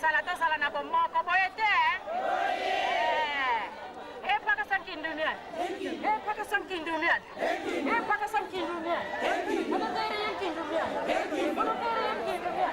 misala tozala na bomoko boye te epaka sankindunia epaka sankindunia epaka sankindunia monoteri yankindunia monoteri yankindunia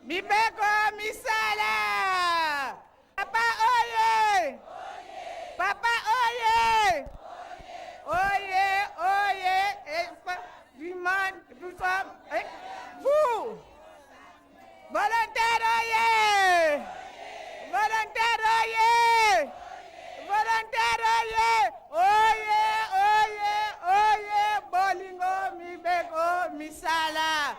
Mibeko misala! Papa oye! Papa oye! Oye, oye! Du monde, tout ça! Vous! Volontaire oye! Volontaire oye! Volontaire oye! Oye, oye, oye! Bolingo mibeko misala!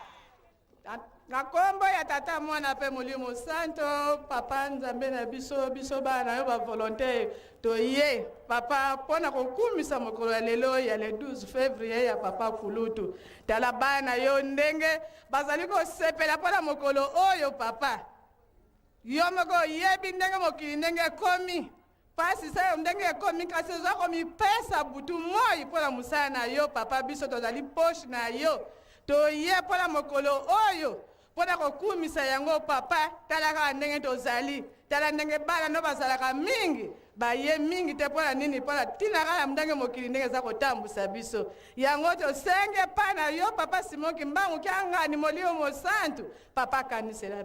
Na kombo ya tata mwana pe molimo santo papa nzambe na biso bana yo ba volontaire toye papa pona kokumisa mokolo ya lelo ya le 12 février ya papa Kulutu tala bana yo ndenge bazali ko sepela pona mokolo oyo papa yo moko yebi ndenge mokili ndenge komi pasi sa ndenge komi kasi zako mi pesa butu moi pona musana na yo papa biso tozali poche na yo toye pona mokolo oyo pona kokumisa yango papa talaka ndenge tozali tala ndenge bana no bazalaka mingi baye mingi te pona nini pona tinaka na ndenge mokili ndenge za kotambusa biso yango tosenge pana yo papa Simon Kimbangu kyangani molio mosantu papa kanisela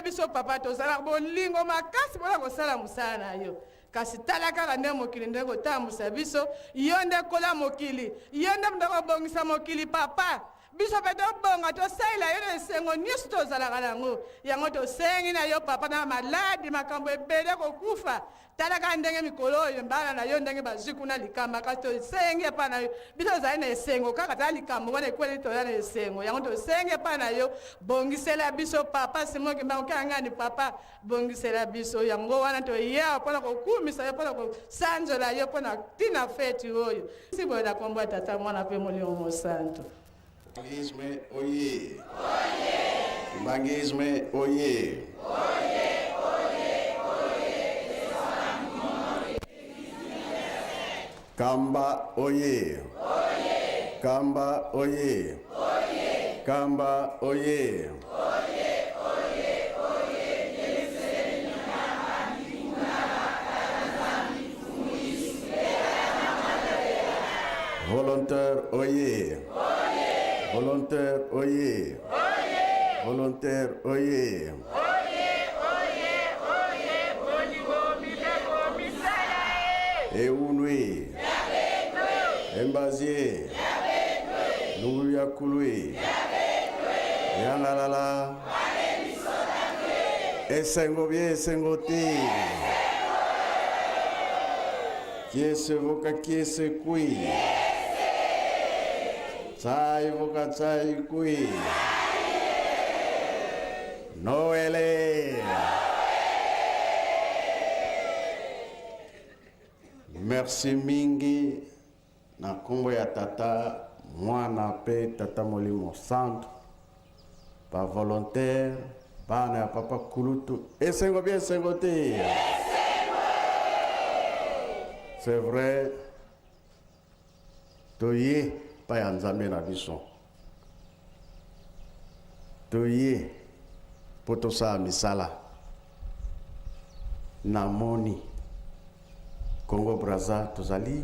biso papa tozala bolingo makasi pona kosala musala na yo kasi talaka kande mokili ndenge kotambusa biso yo nde kola mokili yo nde ndeko bongisa mokili papa biso pe bonga to saila yo sengo nyusu to zalaka nango yango to sengi na yo papa na maladi makambo ebele kokufa talaka ndenge mikolo yo mbala na yo ndenge baziku na likamba kasi to sengi pa na yo biso zali na esengo kaka tala likambo wana ekweli to na esengo yango to sengi pa na yo bongisela biso papa Simon Kimbangu kangani papa bongisela biso yango wana to ya pona kokumisa yo pona kosanzola yo pona tina feti oyo sibo na kombo ya tata mwana pe molimo mosantu. Bangisme oye! Bangisme oye! Kamba oye! Kamba oye! Kamba oye! Volontaire oye! Volontaire oye! Volontaire oye! Bolingo mibeko misala Eunui! Embazier! Nuyakului! Yangalala! Esengo bien, esengo ti! Qui est ce voca, qui est ce qui? Tsai voca, tsai qui? Noele! Merci mingi na kombo ya tata mwana pe tata molimo santo pa volontaire bana ya papa Kulutu esengo bien esengo te. C'est vrai toye pa ya nzambe na biso toye po tosala misala namoni Congo Brazza tozali,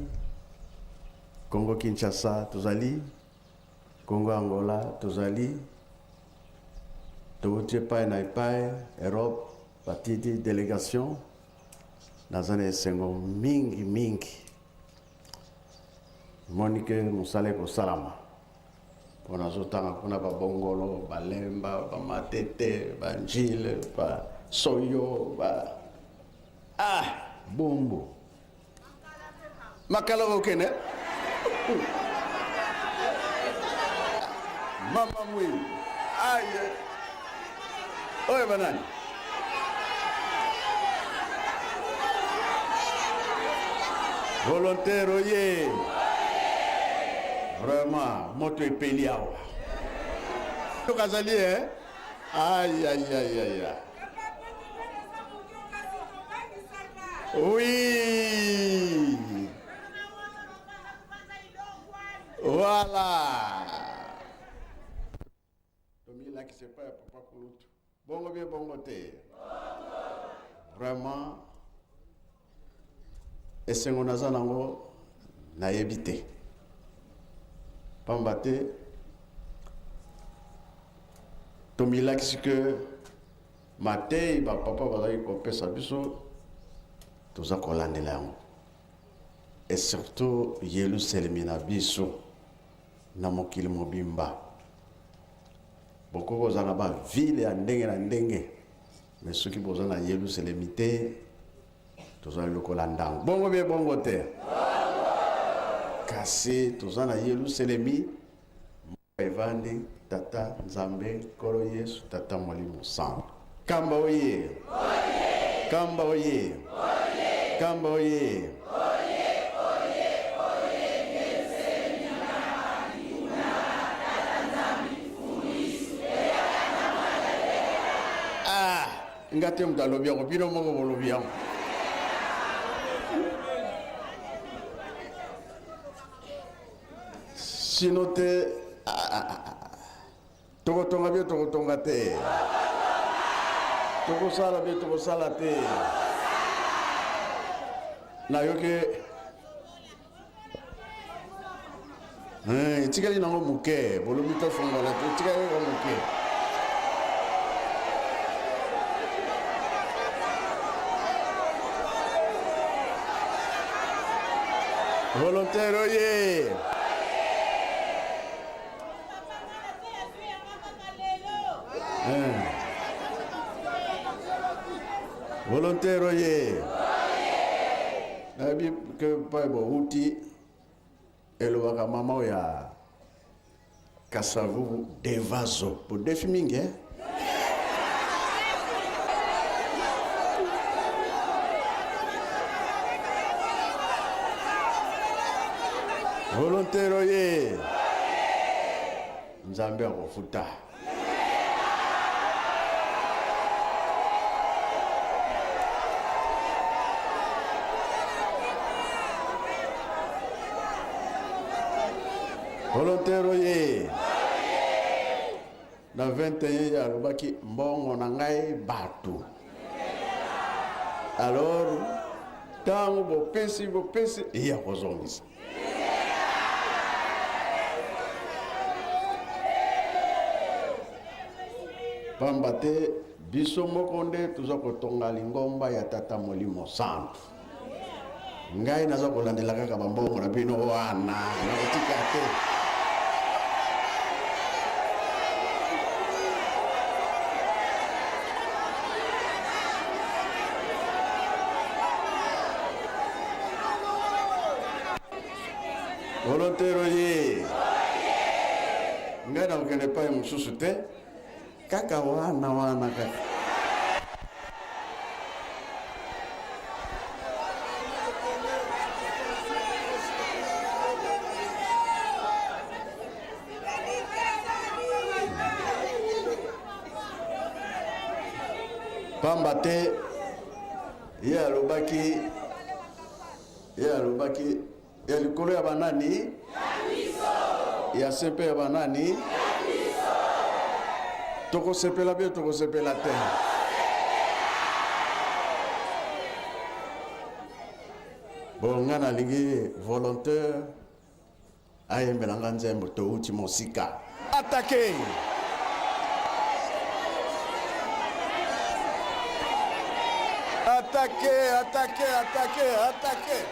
Congo Kinshasa tozali, Congo Angola tozali, touti epai na epai Europe batidi délégation nazana esengo mingi monike musale kosalama mpona azotanga kuna babongolo balemba bamatete banjile basoyo bombo makala okene mama mwi aye oye banani volontaire oye vraiment moto epeli awa tokazali aïe. Oui. Voilà. Tomila qui se pas papa Kulutu. Bongo bien bongo te. Vraiment. Et c'est on a zanango na yebite. Pambate. Tomila qui que maté ba papa va aller couper sa biso. Toza kolandela yango. Et surtout Yerusalem na biso na mokili mobimba. Boko bozana ba ville ya ndenge na ndenge. Mais ceux qui bozana Yerusalem te toza lokola ndango. Bongo bien bongo te. Kasi tozana Yerusalem evandi tata Nzambe kolo Yesu tata Molimo Santo. Kamba oye. Kamba oye. Kamba oye. Ngate mdalobi yango bino moko bolobi yango. Sino te tokotonga bie tokotonga te. Tokosala bie tokosala te. Nayoke tikali nango muke bolobi to fongola te tikali nango muke. Volontaire oye. Volontaire oye. Nabi que pas bon outil elobaka mama ya kasavu devazo pour defiminge. Volontaire oye. Nzambe akofuta. Volontaire oye. Na 21 ya lobaki mbongo na ngai batu. Alors tango bopesi iya kozongisa. Pambate biso moko nde tuza kotonga lingomba ya tata Molimo Santo. Ngai naza kolandela kaka bambongo na bino wana na kotika te. Volontaire ye. Ngai na kokende pa mosusu te. Kaka wana kaka. Pambate ye alobaki ya likolo ya banani ya sempe ya banani tokosepela bien tokosepela te. Bon nga nalingi volontaire ayembelanga nzembo touti mosika. Attaquez. Attaquez, attaquez, attaquez, attaquez.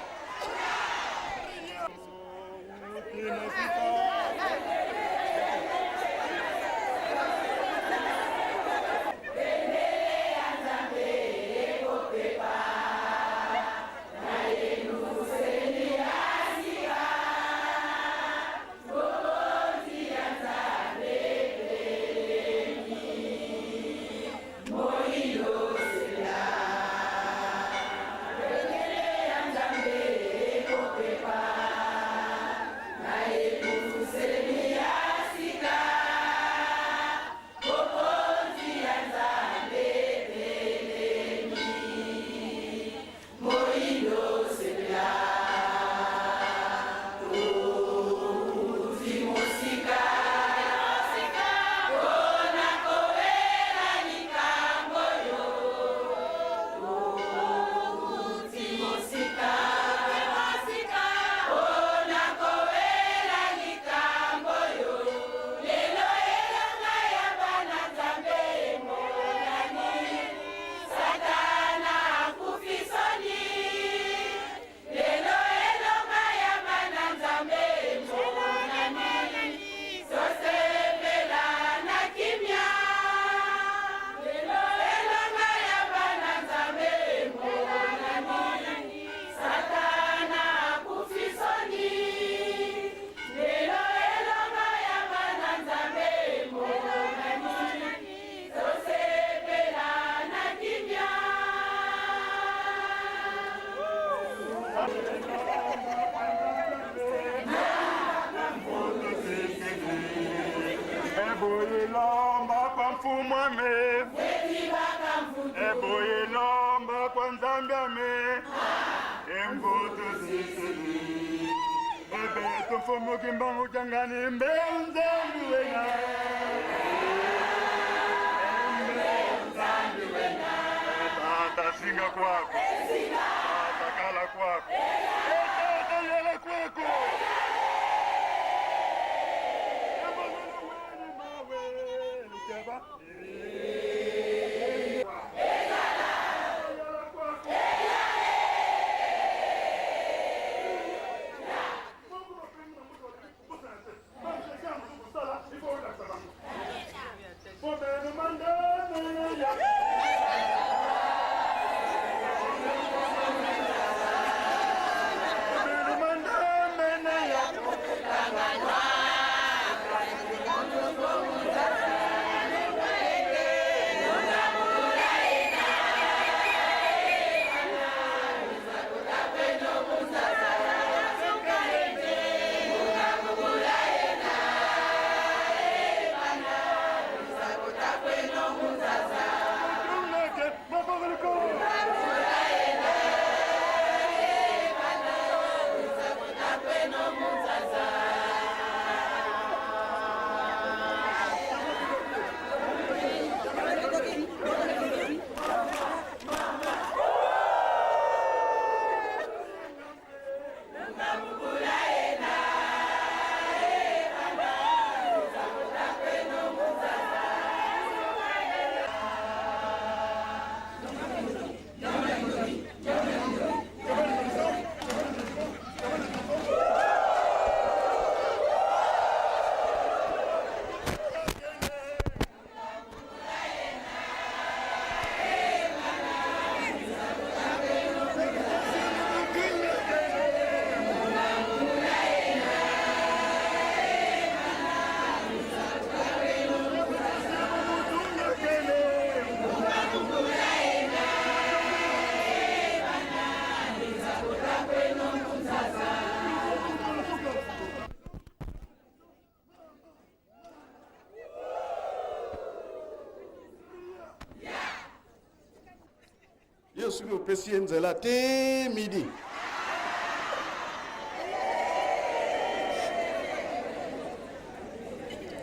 soki opesi ye nzela te midi.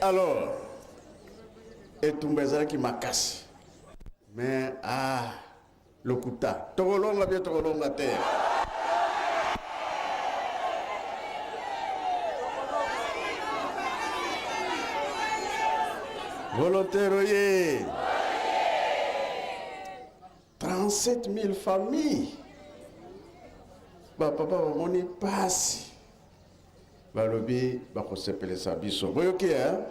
Alors, etumba ezalaki makasi. Mais lokuta tokolonga bien tokolonga te. Volontaire oye. 37 000 familles. Papa bamoni pasi. Balobi bakosepele sa biso. Boyoki hein?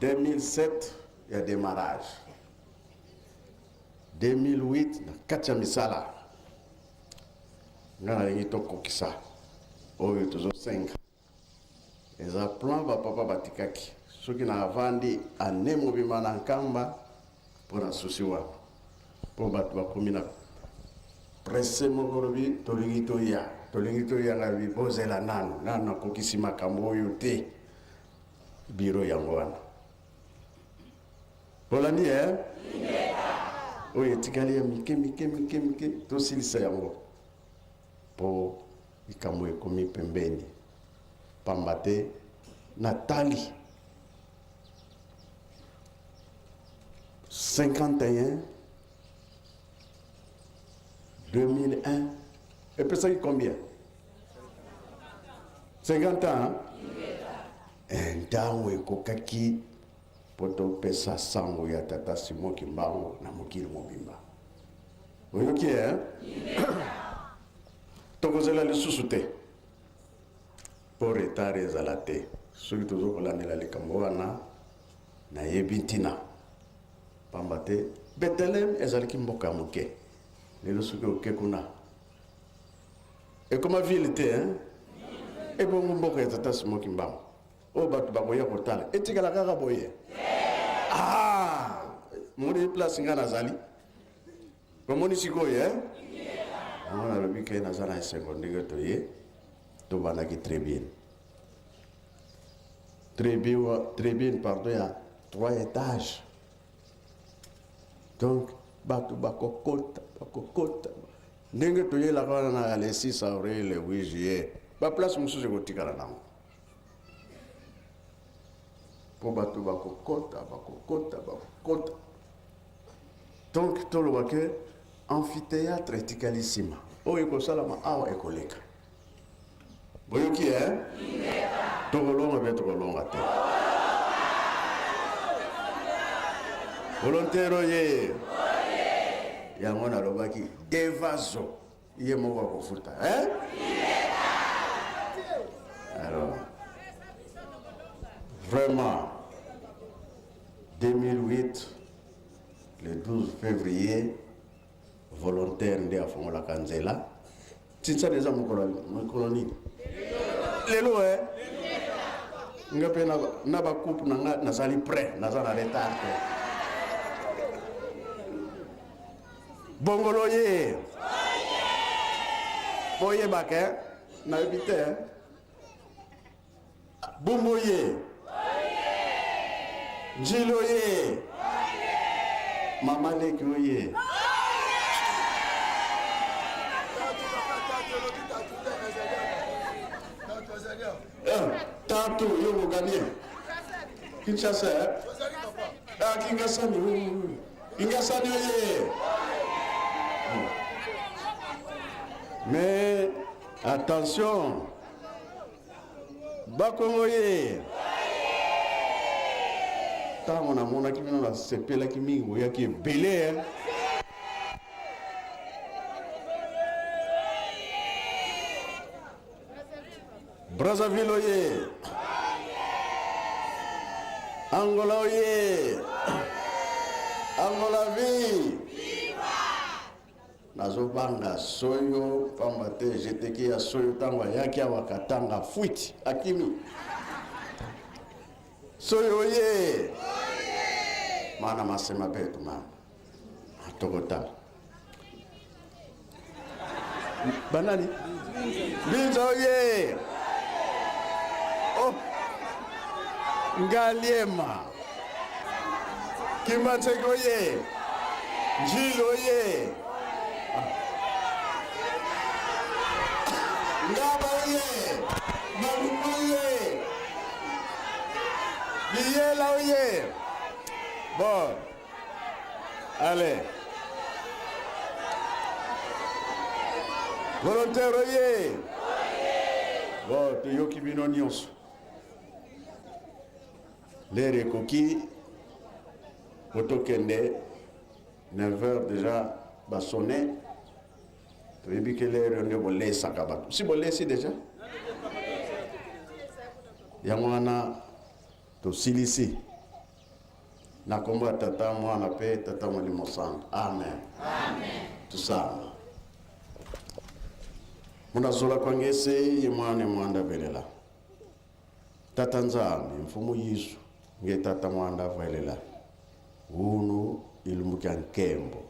2007 il y a démarrage. 2008 na kati ya misala. Ngana lengi tokokisa. Oyo tozosenga. Eza plan papa batikaki. Soki na avandi ane mobima na nkamba mpona susi wapo mpo bato bakomi na presse moko lobi tolingi toyanga bozela nano nakokisi makambo oyo te biro yango wana bolandi oyo etikali ya mike tosilisa yango mpo likambo ekomi pembeni pamba te natali 51, 2001, et puis ça y combien? 50 ans, hein? Un temps où kokaki poto pesa sango ya tata Simon Kimbango na mokili mobimba. Oyoki hein? Tokozela lisusu te. Pour retard ezala te. Soki tozokolandela likambo wana na yebintina. Pambate Bethlehem ezalaki mboka moke lelo soki oke kuna ekoma ville te hein ebongo mboka ya tata Simon Kimbango o bato bakoya kotala etikala kaka boye moni place nga nazali komoni sikoyo hein on a lobi ke nazala esengo ndenge toye tobandaki très bien pardon ya 3 étages. Donc, bato bakokota. Ndenge toyela kana na le 6 avril, le 8 juillet. Ba place mususu kotikala nango. Po bato bakokota. Donc, toloba ke amphithéâtre etikali sima. Oyo kosalama awa ekoleka. Boyoki hein? Tokolonga te. Volontaire oye. Yango na lobaki devazo. Iye moko kofuta, hein? Alors, vraiment, 2008, le 12 février, volontaire nde afongola kanzela. Tinsa déjà mon colonie. Lelo hein? Ngape na ba coupe na sali prêt, na za na retard. Bongolo ye. Boye bake na ebite. Bumbo ye. Njilo ye. Mama leki ye. Tatu yo muganie. Kinshasa. Kinshasa ni. Kinshasa ni ye. Mais attention, Bakongoye. Tant on a mon aki na sepela ki mingo ya ki belé. Brazzaville oye. Angola oye. Angola vie. Nazobanga soyo pambate jeteki ya soyo tangwa yaki wakatanga fuiti akimi soyo ye mana masema betu mama atokota banani binza ye oh ngaliema kimateko ye njilo ye Ngabaye, Malumaye, Lié là où il est. Bon. Allez. Volontaire, oyez. Bon, tu yo qui bino nyonso. Les recoquis, autokende, 9h déjà, va sonner. Tu veux que les réunions vont les sacabat. Si vous laissez déjà. Yamwana, tu silisi. Na komba tata mwana pe tata Molimo Santu. Amen. Amen. Tusama. Munazola kwangese yemwane mwanda velela. Tata nzambe mfumu Yesu nge tata mwanda velela. Unu ilumuka nkembo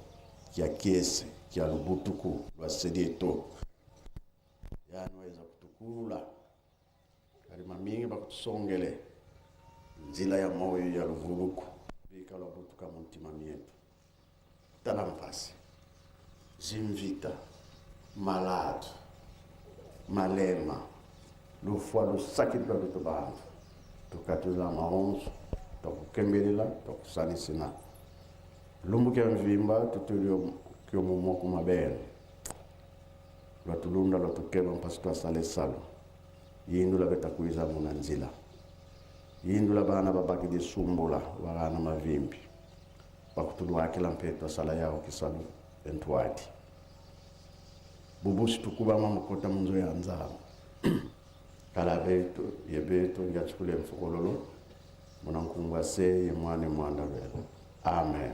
kia kiese kia lubutuku lwa sedieto. Yanweza kutukula. Kalima mingi bakutusongele. Nzila ya moyo ya luvuruku. Bika lubutuka muntima mietu. Tala mpasi. Jimvita. Malade. Malema. Lufwa lusakitwa lutubantu. Tukatula maonzo. Tukukembelila. Tukusanisina. Lumbuke mvimba. Tutulio kyo mumoku mabele. Lwatulunda lwatukeba mpasi twa sale salo. Yindula betakuiza munanzila. Yindula bana babaki de sumbula. Warana mavimbi. Pakutulwa kila mpetwa sala yao kisalu. Entuati. Bubusi tukuba mamukota munzo ya nzama. Kala beto, yebeto, ngachukule mfukololo. Munankumbwa se, yemwane mwanda vela. Amen.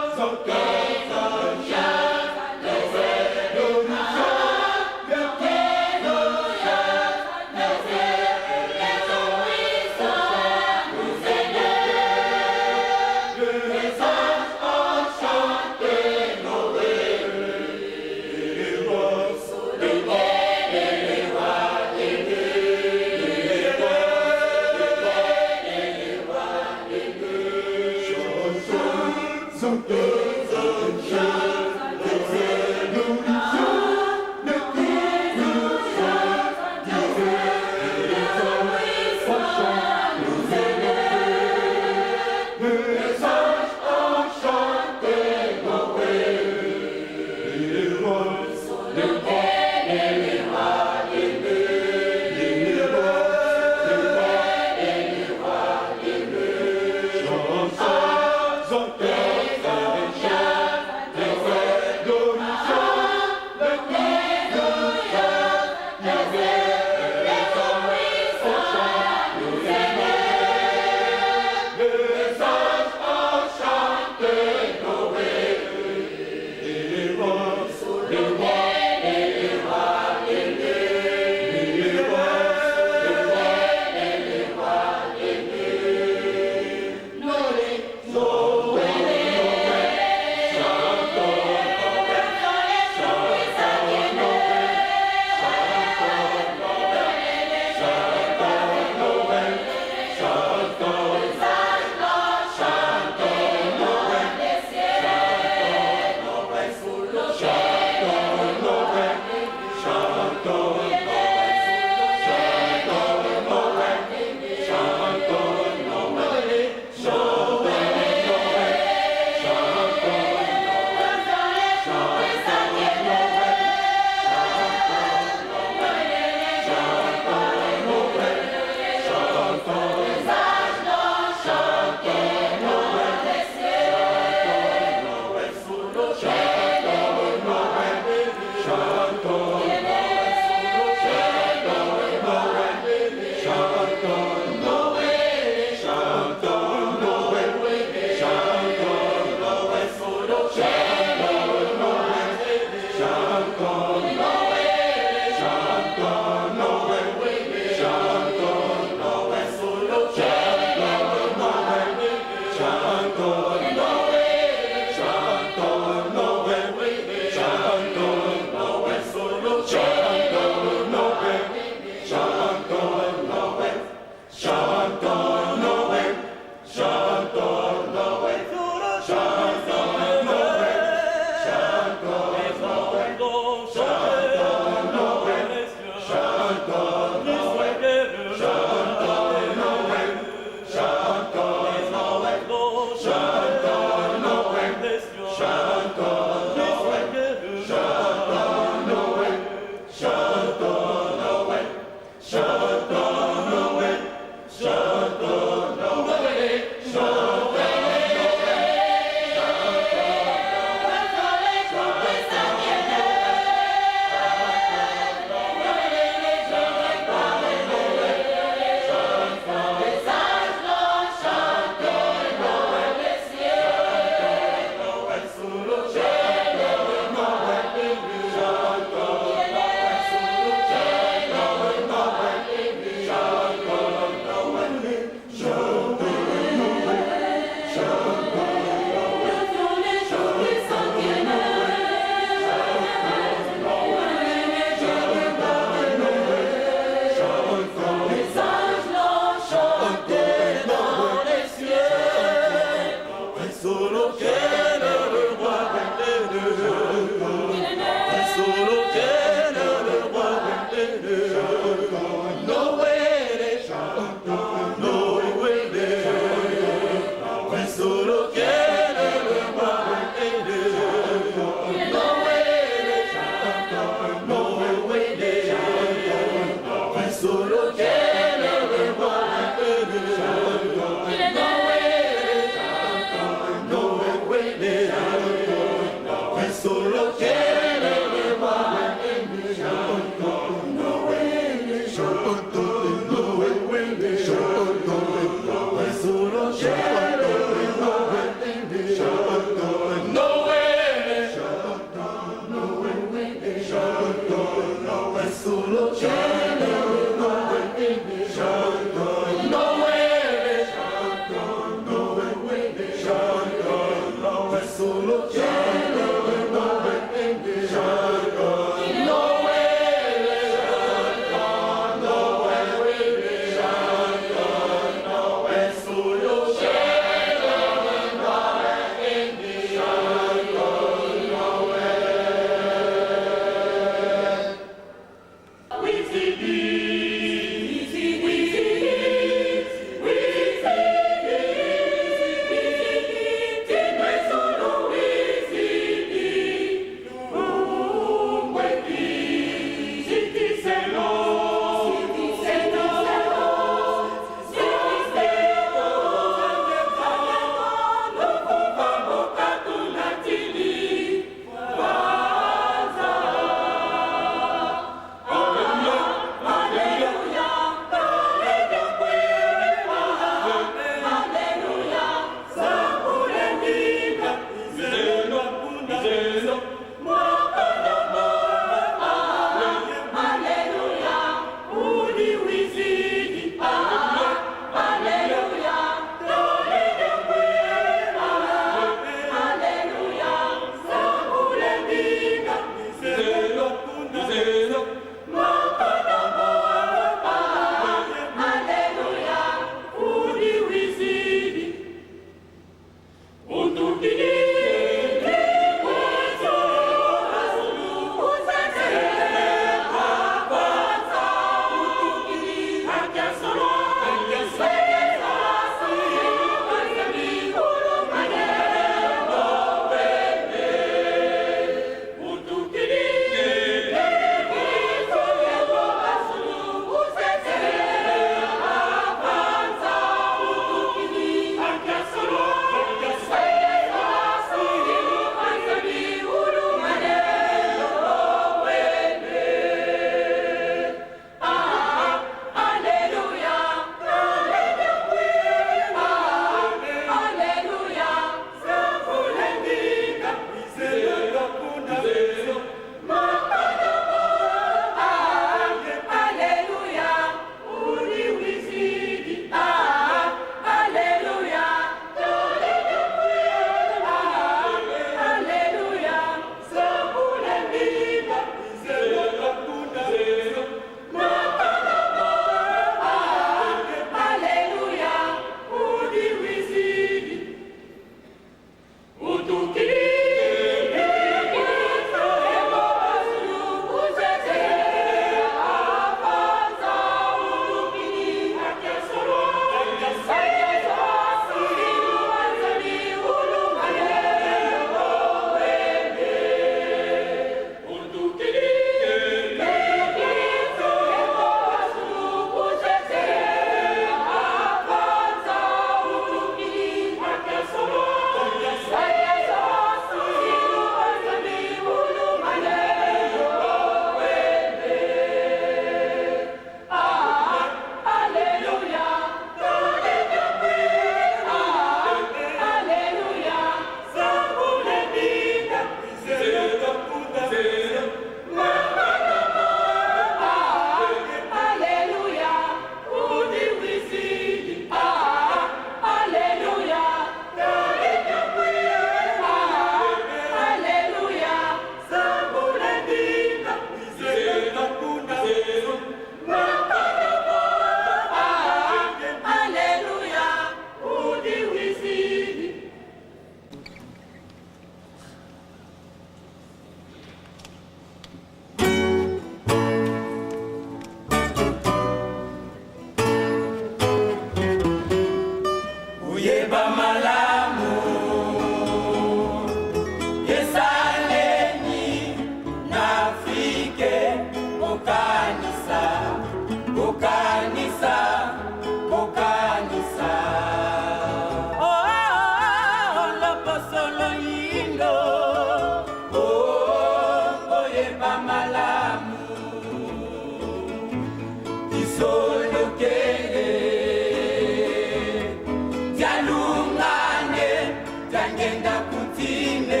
tangenda kutine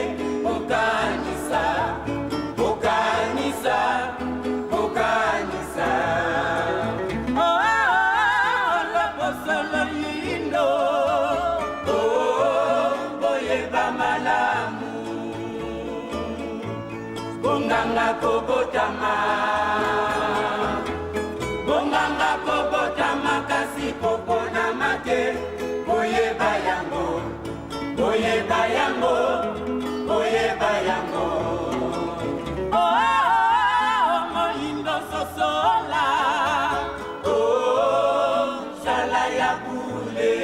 okanisa okanisa okanisa la posolo lindo boyeba malamu bonganga kobotama kasi popona make boyeba yango boyeba yango boyeba yango moindo sosola sala ya bule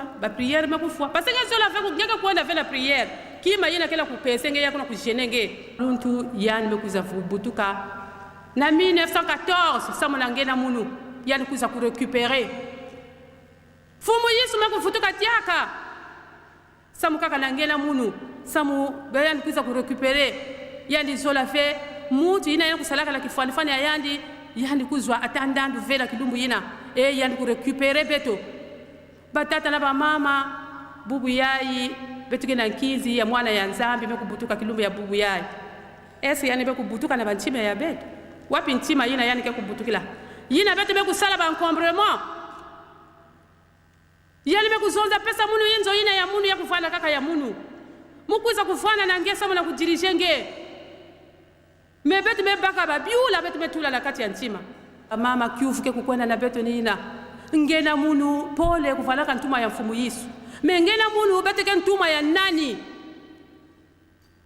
foi ba prière me ku foi parce que cela fait ku ngeke kwenda faire la prière ki ma yena kela ku pese nge yakona ku jenenge luntu yani me kuza vubutuka na 1914 samona ngena munu yani kuza ku récupérer fumu Yesu me ku futuka tiaka samu kaka na ngena munu samu yani kuza ku récupérer yani zola fait mutu ina yana kusalaka la kifani fani ayandi yani kuzwa atandandu vela kidumbu yina yani ku récupérer beto batata na ba mama bubu yayi betu kina nkizi ya mwana ya nzambi mekubutuka kilumbu ya bubu yayi ese yani bekubutuka na banchima ya beto wapi ntima yina yani ke kubutukila yina betu bekusala ba encombrement yani bekuzonza pesa munu yinzo yina ya munu ya kufana kaka ya munu mukuza kufana na ngesa muna kudirije nge mebetu mebaka babiula betu betula na kati ya ntima mama kiufuke kukwenda na betu nina ngena munu pole kufanaka ntuma ya mfumu Yesu mengena munu beteke ntuma ya nani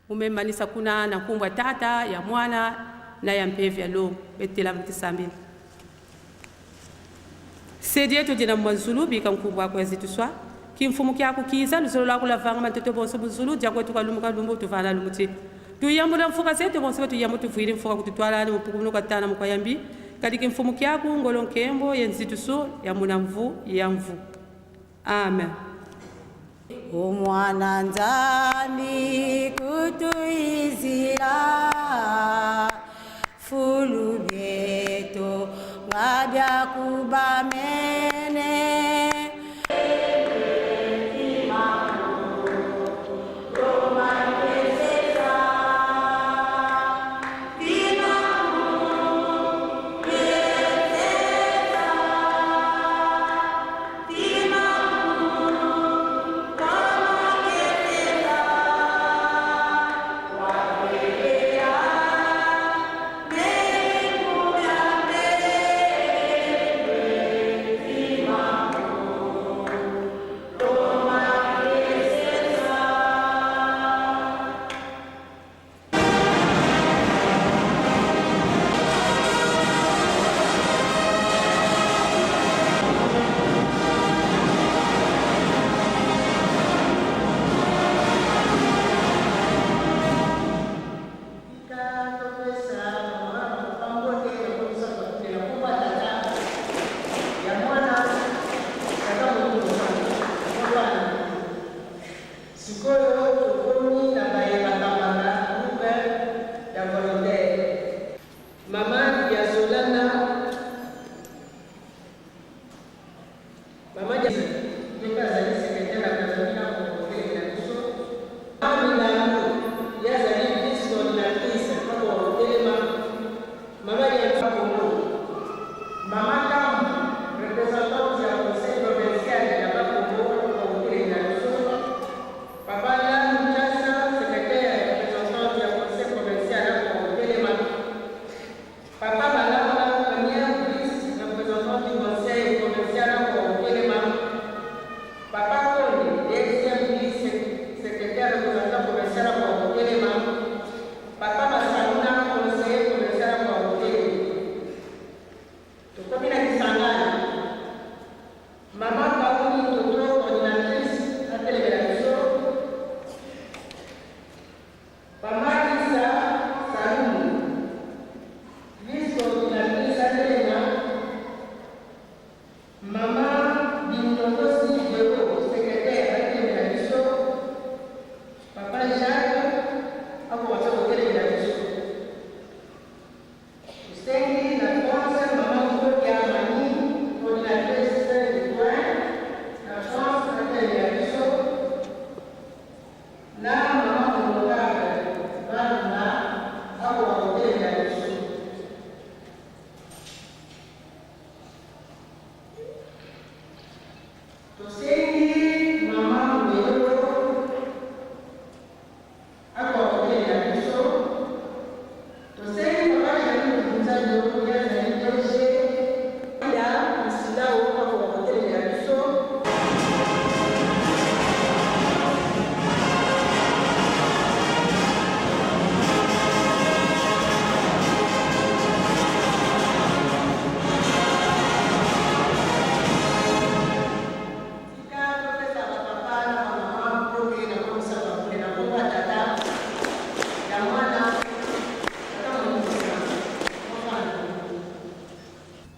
umemanisa kuna na kumbwa tata ya mwana na ya mpevi ya lo betela mtisambi sedi yetu jina mwanzulu bika mkumbwa kwa zitu swa kimfumu kyako kiza luzolo lako la vanga matoto bonso muzulu jakwe tukalumuka lumbu tuvana lumuti tuyamula mfuka zetu bonso tuyamu tuvuire mfuka kututwala ni mpukumu kwa tana mkwayambi kadiki mfumu kyako ngolo nkembo yenzitu so ya munamvu ya mvu amen. Umwana nzambi kutuizira fulu byeto ngabya kubamene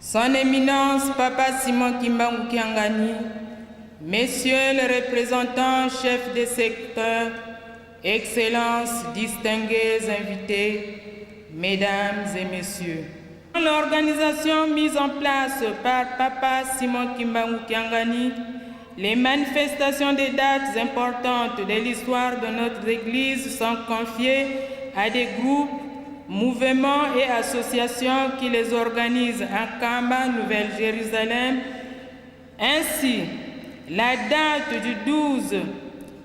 Son Éminence Papa Simon Kimbangu Kiangani, Messieurs les représentants, chefs des secteurs, Excellences, distingués invités, Mesdames et Messieurs. L'organisation mise en place par Papa Simon Kimbangu Kiangani, les manifestations des dates importantes de l'histoire de notre Église sont confiées à des groupes, mouvements et associations qui les organisent à Kamba, Nouvelle-Jérusalem. Ainsi, la date du 12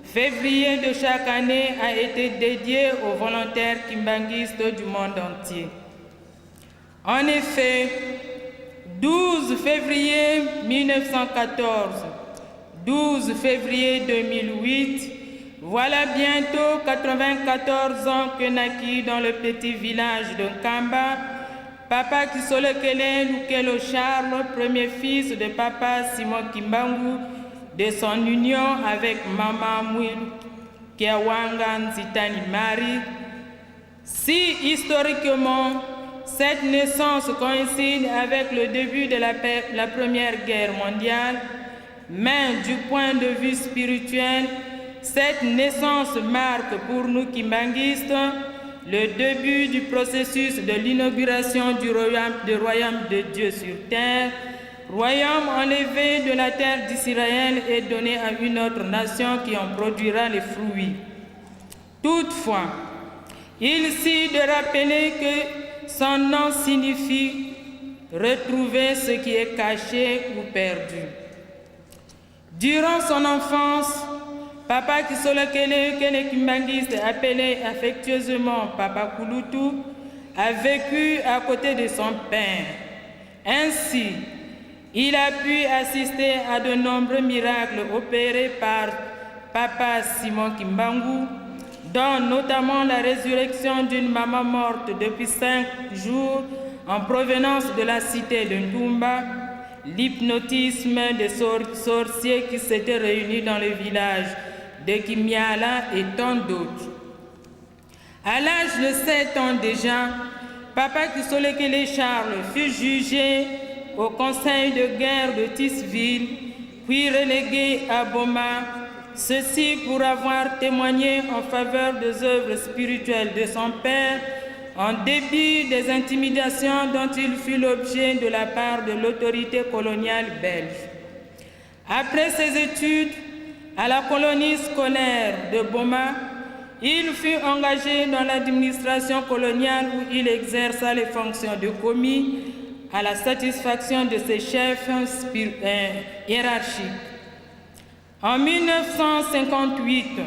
février de chaque année a été dédiée aux volontaires kimbanguistes du monde entier. En effet, 12 février 1914, 12 février 2008, voilà bientôt 94 ans que naquit dans le petit village de Kamba, Papa Kisolekele Lukelo Charles, premier fils de Papa Simon Kimbangu, de son union avec Maman Mwilu Kiawanga Nzitani Marie. Si historiquement, cette naissance coïncide avec le début de la Première Guerre mondiale, mais du point de vue spirituel, cette naissance marque pour nous kimbanguistes le début du processus de l'inauguration du royaume de Dieu sur terre, royaume enlevé de la terre d'Israël et donné à une autre nation qui en produira les fruits. Toutefois, il s'agit de rappeler que son nom signifie retrouver ce qui est caché ou perdu. Durant son enfance, Papa Kisolekele Kimbanguiste, appelé affectueusement Papa Kulutu, a vécu à côté de son père. Ainsi, il a pu assister à de nombreux miracles opérés par Papa Simon Kimbangu, dont notamment la résurrection d'une maman morte depuis 5 jours en provenance de la cité de Ndoumba, l'hypnotisme des sorciers qui s'étaient réunis dans le village de Kimiala et tant d'autres. À l'âge de 7 ans déjà, Papa Kisolekele Charles fut jugé au conseil de guerre de Tisville, puis relégué à Boma, ceci pour avoir témoigné en faveur des œuvres spirituelles de son père, en dépit des intimidations dont il fut l'objet de la part de l'autorité coloniale belge. Après ses études à la colonie scolaire de Boma, il fut engagé dans l'administration coloniale où il exerça les fonctions de commis à la satisfaction de ses chefs hiérarchiques. En 1958,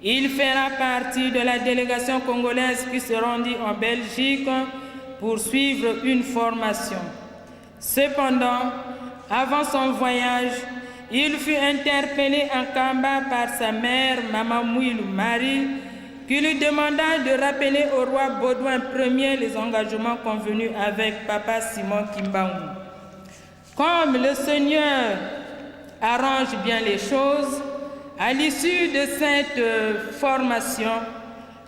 il fera partie de la délégation congolaise qui se rendit en Belgique pour suivre une formation. Cependant, avant son voyage, il fut interpellé en Kamba par sa mère, Maman Mwilu Marie, qui lui demanda de rappeler au roi Baudouin Ier les engagements convenus avec Papa Simon Kimbangu. Comme le Seigneur arrange bien les choses, à l'issue de cette formation,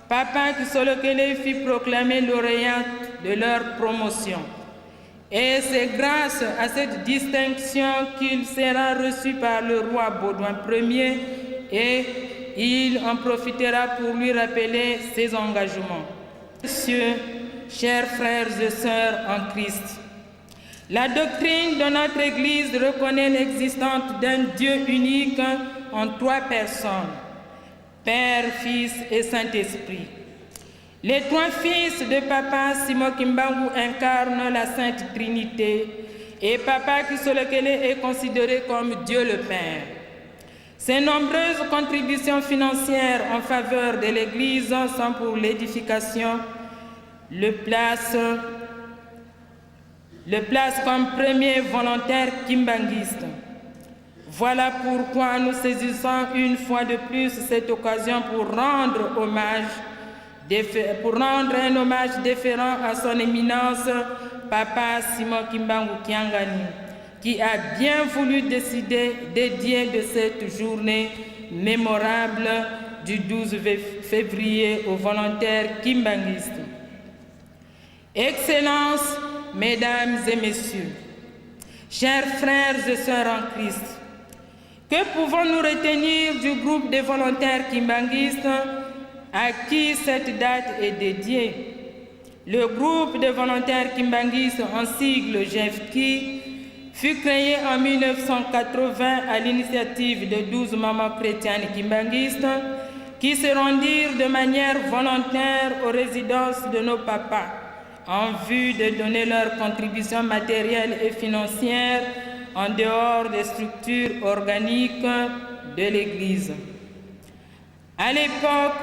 Papa Kisolekele fit proclamer lauréat de leur promotion. Et c'est grâce à cette distinction qu'il sera reçu par le roi Baudouin Ier et il en profitera pour lui rappeler ses engagements. Messieurs, chers frères et sœurs en Christ, la doctrine de notre Église reconnaît l'existence d'un Dieu unique en 3 personnes, Père, Fils et Saint-Esprit. Les 3 fils de Papa Simon Kimbangu incarnent la Sainte Trinité et Papa Kisolekele est considéré comme Dieu le Père. Ses nombreuses contributions financières en faveur de l'Église sont pour l'édification, le place comme premier volontaire kimbanguiste. Voilà pourquoi nous saisissons une fois de plus cette occasion pour rendre un hommage déférent à son éminence, Papa Simon Kimbangu Kiangani, qui a bien voulu décider dédier de cette journée mémorable du 12 février aux volontaires kimbanguistes. Excellences, Mesdames et Messieurs, Chers frères et sœurs en Christ, que pouvons-nous retenir du groupe des volontaires kimbanguistes à qui cette date est dédiée? Le groupe des volontaires kimbanguistes en sigle GEFKI fut créé en 1980 à l'initiative de 12 mamans chrétiennes kimbanguistes qui se rendirent de manière volontaire aux résidences de nos papas en vue de donner leur contribution matérielle et financière en dehors des structures organiques de l'Église. À l'époque,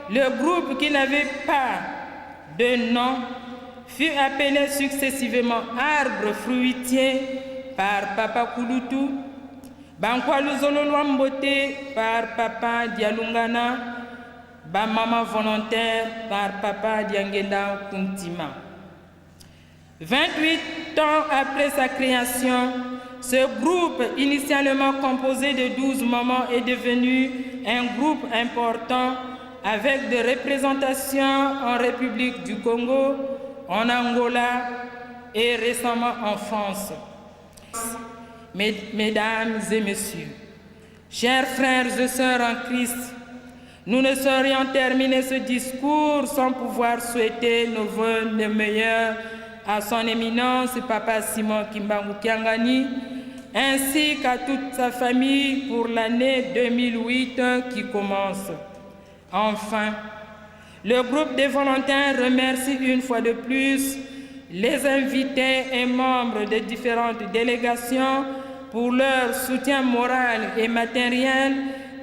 le groupe qui n'avait pas de nom fut appelé successivement Arbre fruitier par Papa Kulutu, Bankwalu Zololwambote par Papa Dialungana, Bamama volontaire par Papa Diangenda Kuntima. 28 ans après sa création, ce groupe, initialement composé de 12 mamans, est devenu un groupe important avec des représentations en République du Congo, en Angola et récemment en France. Mesdames et messieurs, chers frères et sœurs en Christ, nous ne saurions terminer ce discours sans pouvoir souhaiter nos vœux les meilleurs à son éminence Papa Simon Kimbangu Kiangani, ainsi qu'à toute sa famille pour l'année 2008 qui commence. Enfin, le groupe des volontaires remercie une fois de plus les invités et membres des différentes délégations pour leur soutien moral et matériel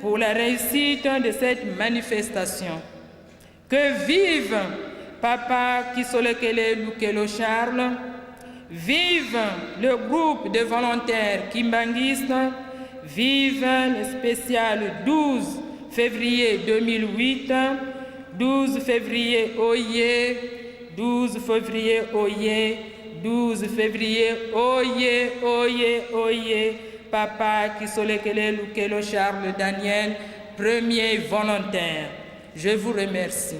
pour la réussite de cette manifestation. Que vive Papa Kisolekele Lukelo Charles, vive le groupe de volontaires kimbanguistes, vive le spécial 12 février 2008, 12 février Oye, 12 février Oye, 12 février Oye, Oye, Oye, Papa Kisolekele Lukelo Charles Daniel, premier volontaire. Je vous remercie.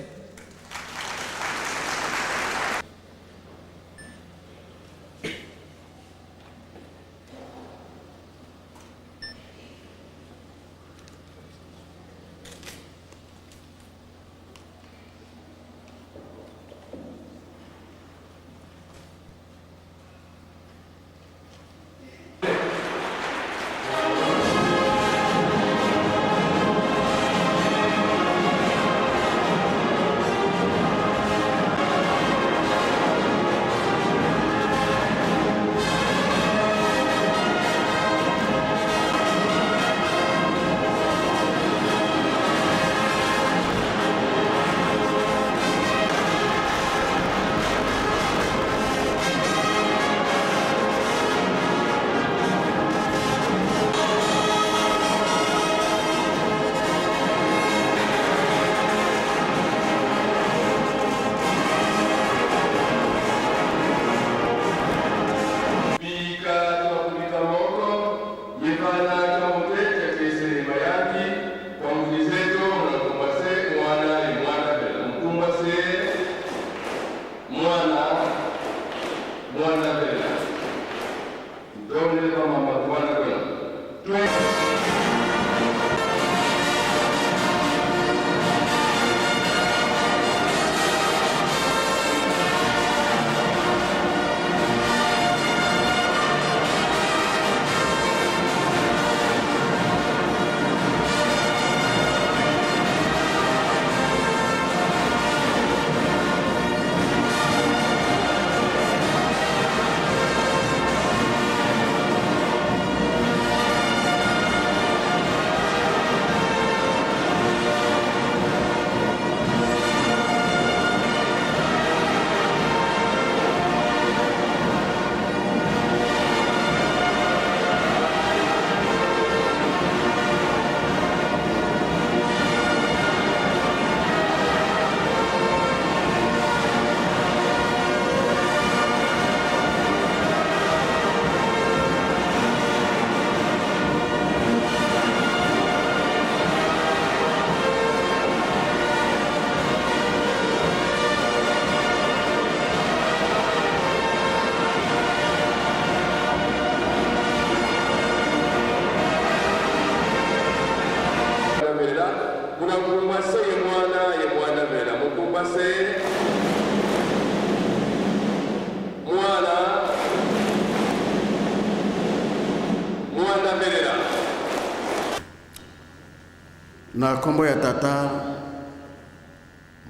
na kombo ya tata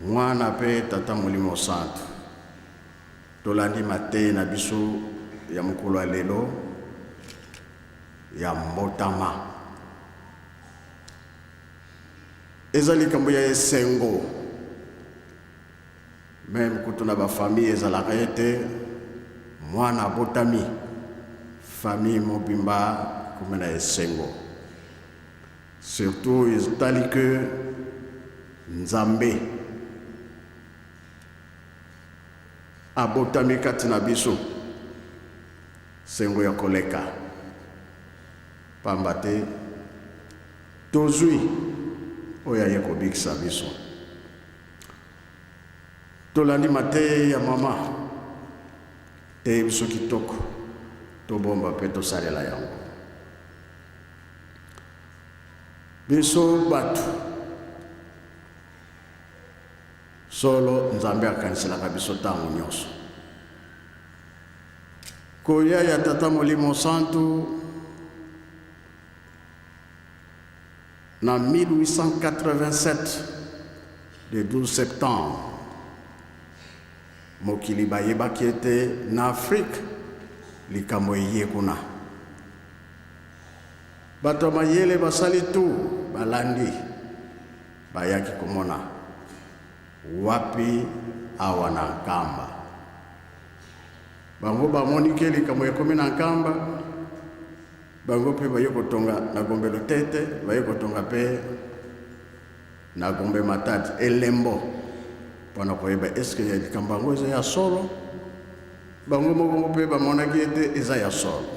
mwana pe tata molimo santu tolandi mate na biso ya mokolo ya lelo ya mbotama ezali kambo ya esengo même kutu na bafamille ezalaka ete mwana abotami famille mobimba comme na esengo surtout ezali que nzambe abotami kati na biso sengo ya koleka pamba te tozwi oyo aye kobikisa biso tolandi mate ya mama te biso kitoko tobomba mpe tosalela yango biso bato solo nzambe akaniselaka biso ntango nyonso koya ya tata molimo santu na 1887 le 12 septembre mokili bayebaki ete na Afrique likambo eye kuna bato mayele basali tu balandi bayaki komona wapi awa na nkamba bango bamoni ke likambo ekomi na nkamba bango mpe baye kotonga na gombe lotete baye kotonga mpe na gombe matadi elembo mpona koyeba eske ya likambo yango eza ya solo bango moko mpe bamonaki ete eza ya solo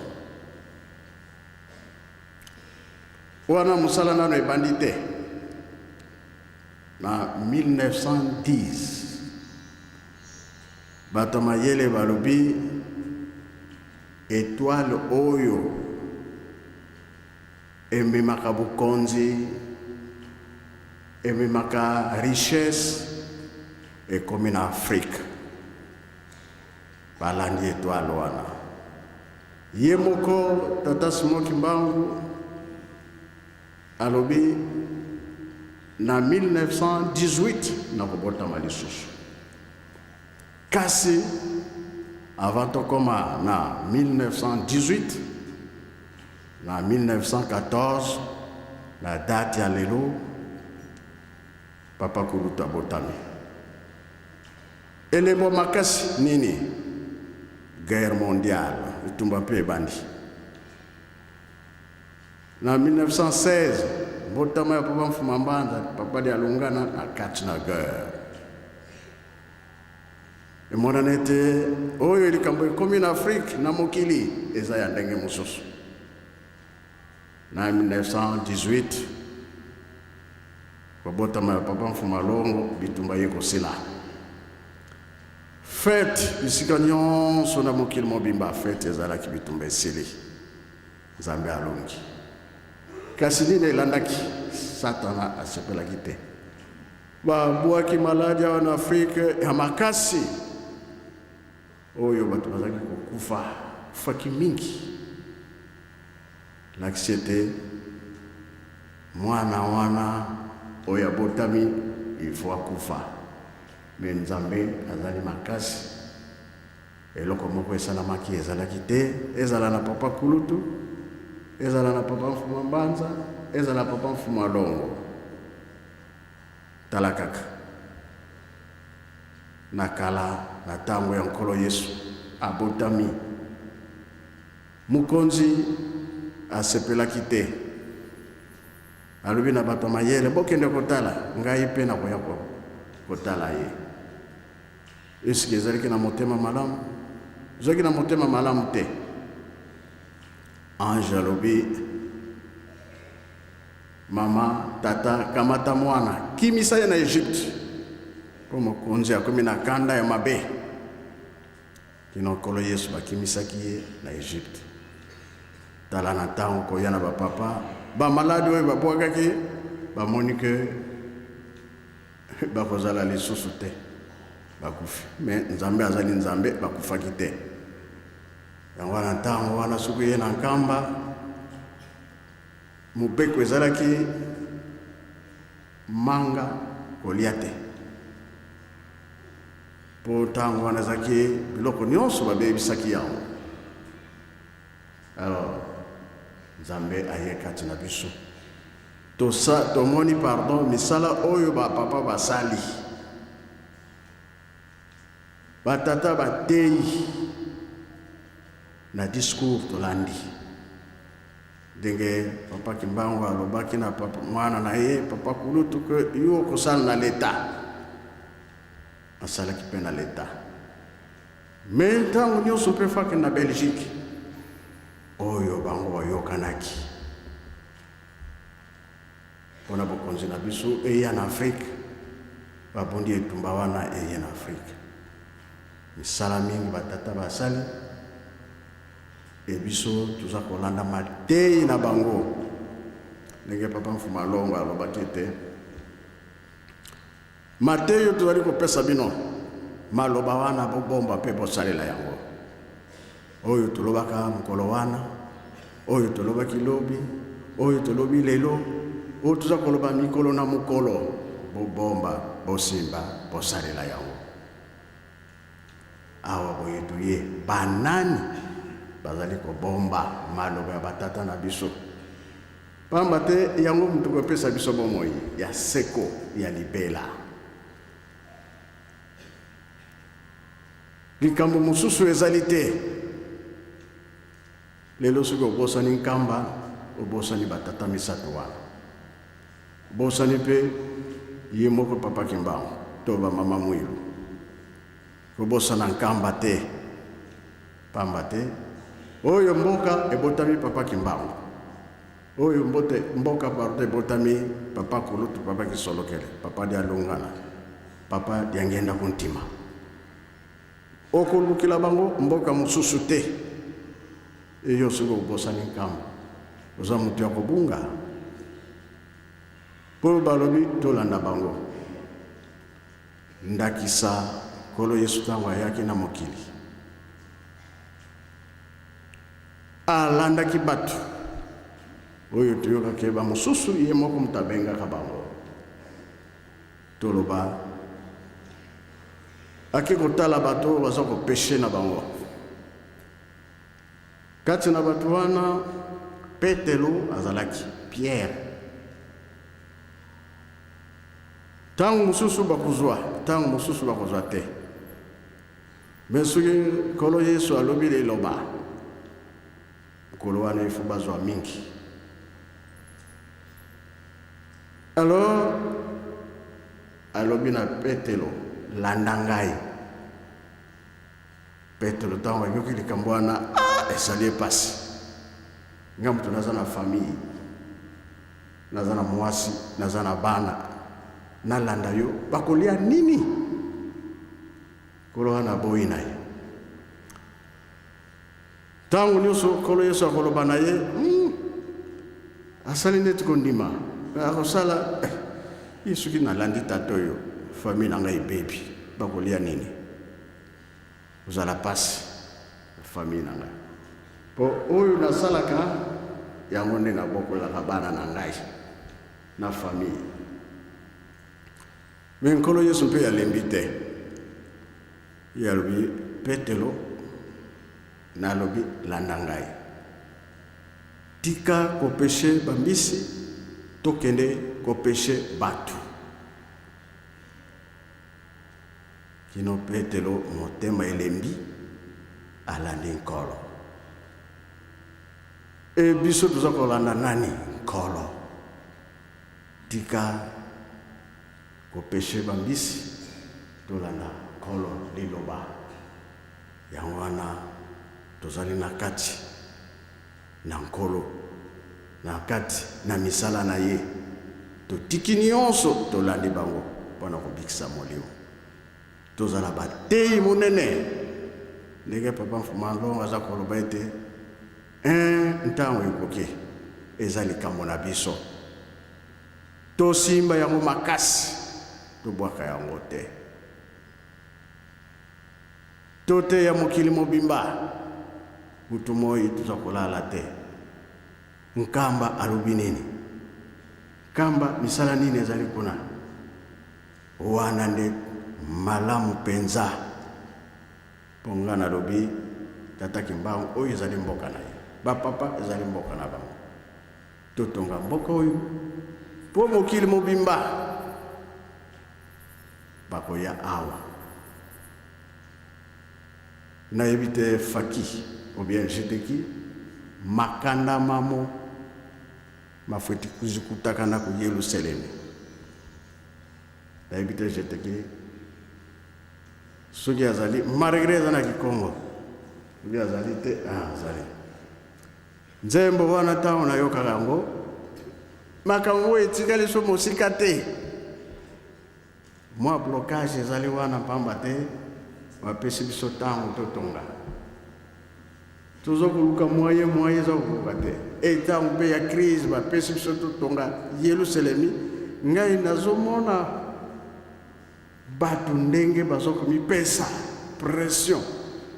wana mosala nano ebandi te na 1910 bato mayele balobi étoile oyo ememaka bukonzi ememaka richesse ekomi na Afrique balandi étoile wana ye moko tata Simon Kimbangu alobi na 1918 na kobotama lisusu kasi avant tokoma na 1918 na 1914 na date ya lelo papa Kulutu abotami elembo makasi nini guerre mondiale etumba mpe ebandi na 1916 botama ya papa Mfuma Mbanza papa de alungana na kati na guerre emonana ete oyo likambo ekomi na Afrique na mokili eza ya ndenge mosusu na 1918 botama ya papa Mfuma Longo bitumba ye kosila fete bisika nyonso na mokili mobimba fete ezalaki bitumba esili nzambe alongi kasi nini elandaki satana asepelaki te babwaki maladi awa na Afrique ya makasi oyo bato bazalaki kokufa kufaki mingi lakisi ete mwana wana oyo abotami ifo akufa me nzambe azali makasi eloko moko esalamaki ezalaki te ezala na papa Kulutu ezala na papa Mfuma Mbanza ezala na papa Mfuma Longo tala kaka nakala na ntango ya nkolo Yesu abotami mokonzi asepelaki te alobi na bato mayele bokende kotala ngai mpe nakoya kotala ye eske ezalaki na motema malamu ezalaki na motema malamu te ange alobi mama tata kamata mwana kimisa ye na Egypte po mokonzi akomi na kanda ya mabe kino nkolo Yesu bakimisaki ye na Egypte tala na ntango koya na bapapa bamaladi oyo babwakaki bamoni ke bakozala lisusu te bakufi me nzambe azali nzambe bakufaki te yango wana ntango wana soki ye na nkamba mobeko ezalaki manga kolia te po ntango wanazaki biloko nyonso babebisaki yango. Alors Nzambe aye kati na biso tomoni pardon misala oyo bapapa basali batata bateyi na discours tolandi ndenge papa Kimbangu alobaki na papa mwana na ye papa Kulutu ke yo kosala na leta asalaki mpe na leta me ntango nyonso mpe faki na Belgique oyo bango bayokanaki mpona bokonzi na biso eya na Afrique babondi etumba wana eya na Afrique misala mingi batata basali ebiso tuza kolanda mateyi na bango ndenge papa Mfuma Longo alobaki te mateyi oyo tozali kopesa bino maloba wana bobomba mpe bosalela yango oyo tolobaka mokolo wana oyo tolobaki lobi oyo tolobi lelo oyo tuza koloba mikolo na mokolo bobomba bosimba bosalela yango awa boye tuye banani bazali kobomba maloba ya batata na biso pamba te yango mutu kopesa biso bomoi ya seko ya libela likambo mosusu ezali te lelo soki obosani nkamba obosani batata misato wana obosani mpe ye moko papa Kimbangu to bamama Mwilu kobosana nkamba te pamba te oyo mboka ebotami papa Kimbangu oyo mboka pardon ebotami papa Kulutu papa Kisolokele papa Dialungana papa Diangenda Kuntima okolukila bango mboka mosusu te eyo soki obosani nkamba oza mutu ya kobunga po balobi tolanda bango ndakisa kolo Yesu ntango ayaki na mokili alandaki bato oyo toyokaki bamosusu ye moko mutu abengaka bango toloba ake kotala bato oyo baza kopeshe na bango kati na bato wana Petelo azalaki Pierre tango mosusu bakozwa te me soki kolo Yesu alobi liloba mokolo wana ifo bazwa mingi. Alors alobi na Petelo landa ngai. Petelo ntango ayoki likambo wana esali epasi nga mutu naza na famille naza na mwasi naza na bana nalanda yo bakolia nini kolo wana boyi na ye ntango nyonso kolo Yesu akoloba na ye asali neti kondima akosala soki nalandi tata oyo famille na ngai ebebi bakolia nini ozala pasi famille na ngai po oyo nasalaka yango nde nabokolaka bana na ngai na famille me nkolo Yesu mpe alembi te ye alobi Petelo nalobi landa ngai tika kopeshe bambisi tokende kopeshe batu kino Petelo motema elembi alandi nkolo e biso tuza kolanda nani nkolo tika kopeshe bambisi tolanda nkolo liloba yango wana tozali na kati na nkolo na kati na misala na ye totiki nyonso tolandi bango mpona kobikisa molimo tozala bateyi monene ndenge papa Mfuma Longo aza koloba ete ntango ekoki eza likambo na biso tosimba yango makasi tobwaka yango te tote ya mokili mobimba mutu moi tuza kolala te nkamba alobi nini kamba misala nini ezali kuna wana nde malamu penza ponga na lobi tata Kimbangu oyo ezali mboka na ye bapapa ezali mboka na bango totonga mboka oyo po mokili mobimba bakoya awa nayebi te faki ou bien jeteki makanda mamo mafuti kuzikutaka na ku Yerusalemu nayebi te jeteki soki azali malgré eza na Kikongo soki azali te azali nzembo wana ntango nayokaka yango makambo etikali so mosika te mwa blocage ezali wana pamba te bapesi biso ntango totonga tozokoluka moyen eza kokoluka te etango mpe ya crise bapesi biso totonga Yerusalemi ngai nazomona bato ndenge bazokomipesa pression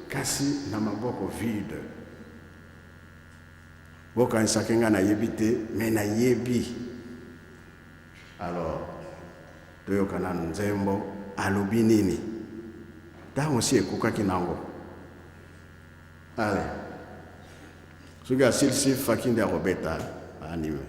kasi na maboko vide bokanisaki nga nayebi te me nayebi alors toyokana nzembo alobi nini ntango si ekokaki nango ale soki asilisi faki nde akobeta anime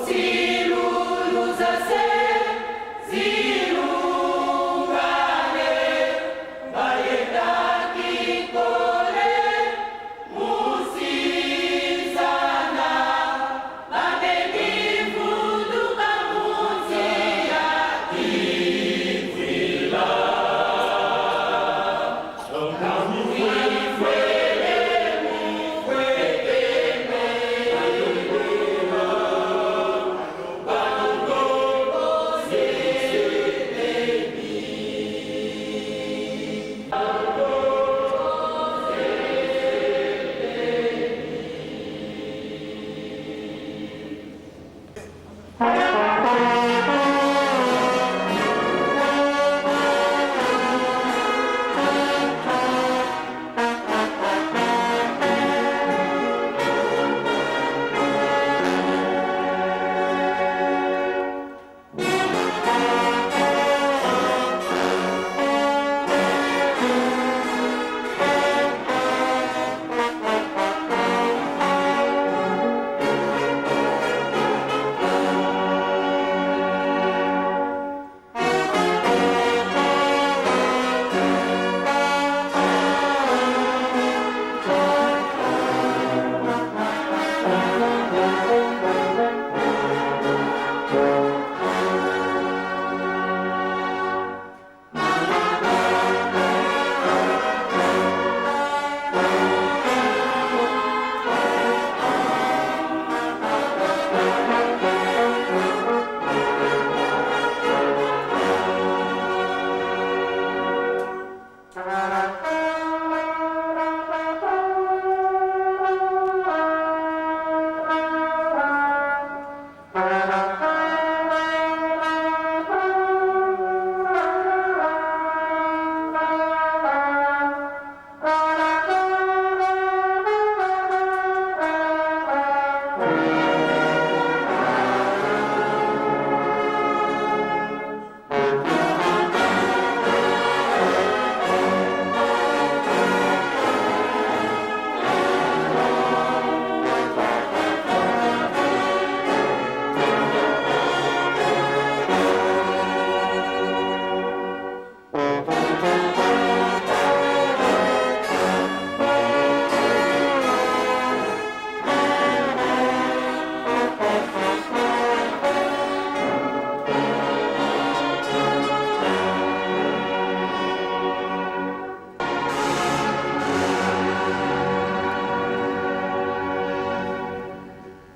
Silu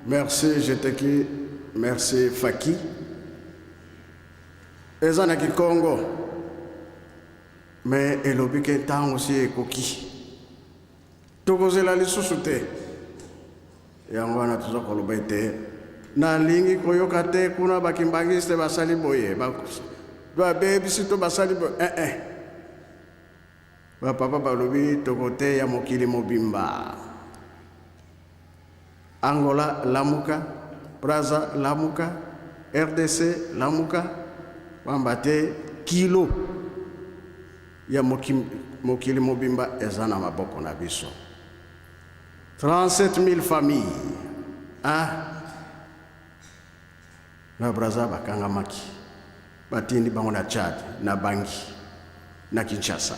Merci Jeteki, merci Faki. Ezana ki Congo. Mais elobi ke temps aussi ekoki. Tokozela lisusu te. Yango wana tuza koloba ete na lingi koyoka te kuna bakimbangiste basali boye. Ba baby sito basali boye. Ba papa balobi tokote ya mokili mobimba. Angola lamuka, Brazza lamuka, RDC lamuka, wambate kilo ya mokili mobimba ezana maboko na biso. 37 000 familles. Na Brazza bakanga maki. Batindi bango na Tchad, na Bangi, na Kinshasa.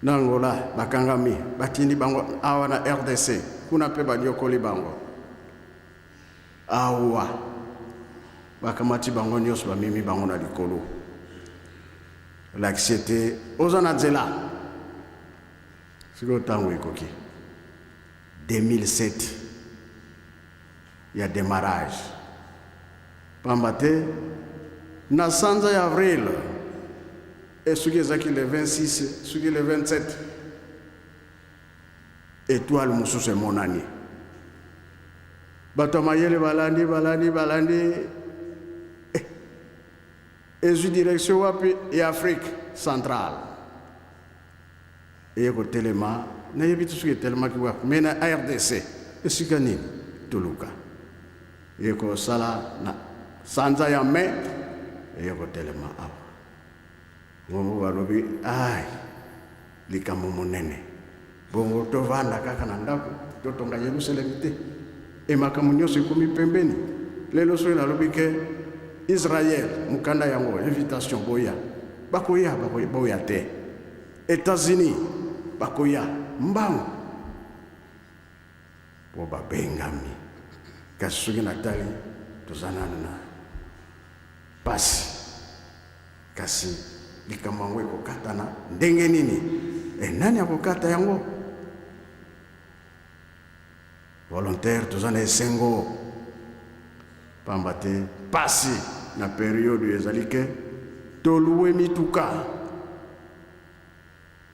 Na Angola bakangami batindi bango awa na RDC kuna pe baliokoli bango awa bakamati bango nyos bamimi bango na likolo l'accepter ozana nzela siko tango ekoki 2007 ya démarrage pambate na sanza ya avril. Et ce qui est le 26, ce qui est le 27, étoile Moussou c'est mon année. Batomayele balandi. Et je direction wapi et Afrique centrale. Et ko telema, na yebitu ce qui est tellement qui wa, mais na RDC, et ce qui Tuluka. Et ko sala na sanza ya me, et ko telema awa. Ngomo warobi ai likambo monene bongo tovanda kaka na ndako totonga Yerusalem te e makamu nyonso ekomi pembeni lelo so nalobi ke Israël mukanda yango invitation boya boya te États-Unis bakoya mbango bo babengami kasi soki natali tozanana na pasi kasi likamangwe kokata na ndenge nini nani akokata yango volontaire tozana esengo pambate pasi na periode ezalike toluwe mituka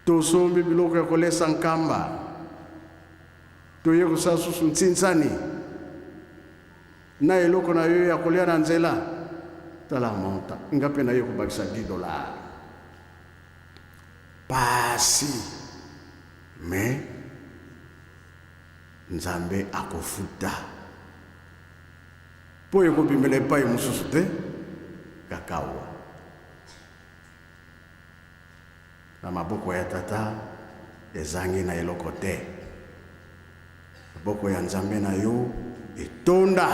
tosombi biloko ya kolesa nkamba toye kosasusu ntsinsani na eloko na yo ya kolia na nzela tala monta ngape na yo kubakisa $10 pasi me nzambe akofuta po ekobimela epai mosusu te kakawa na maboko ya tata ezangi na eloko te maboko ya nzambe na yo etonda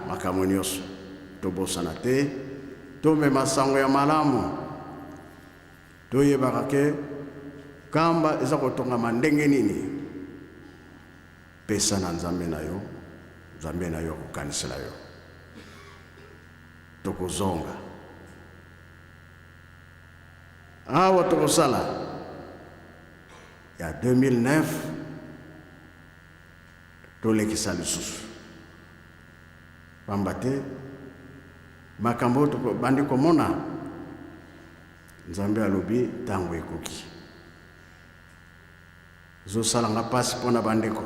makambo nyonso tobosana te tomema sango ya malamu toyebaka ke kamba eza kotongama ndenge nini pesa na nzambe na yo kokanisela yo tokozonga awa tokosala ya 2009 tolekisa lisusu pamba te makambo bandi komona nzambe alobi tango ekoki zosala nga pasi mpona bandeko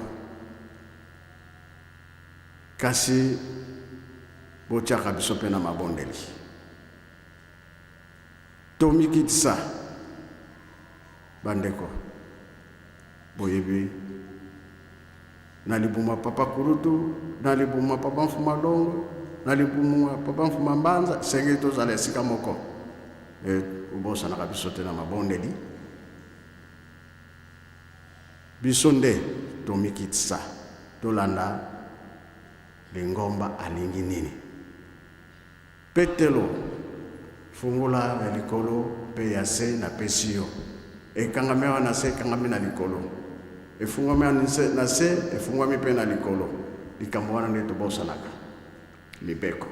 kasi botiaka biso mpe na mabondeli tomikitisa bandeko boyebi nalibuma papa Kulutu nalibuma papa Mfuma Longo nalibuma papa Mfuma Mbanza senge tozala esika moko ubosanaka biso te na mabondeli biso nde tomikitisa tolanda lingomba alingi nini petelo fungula ya likolo pe ya se na pesio ekangame wana se ekangame na likolo efungwame na se efungwame pe na likolo likambo wana nde tobosanaka mibeko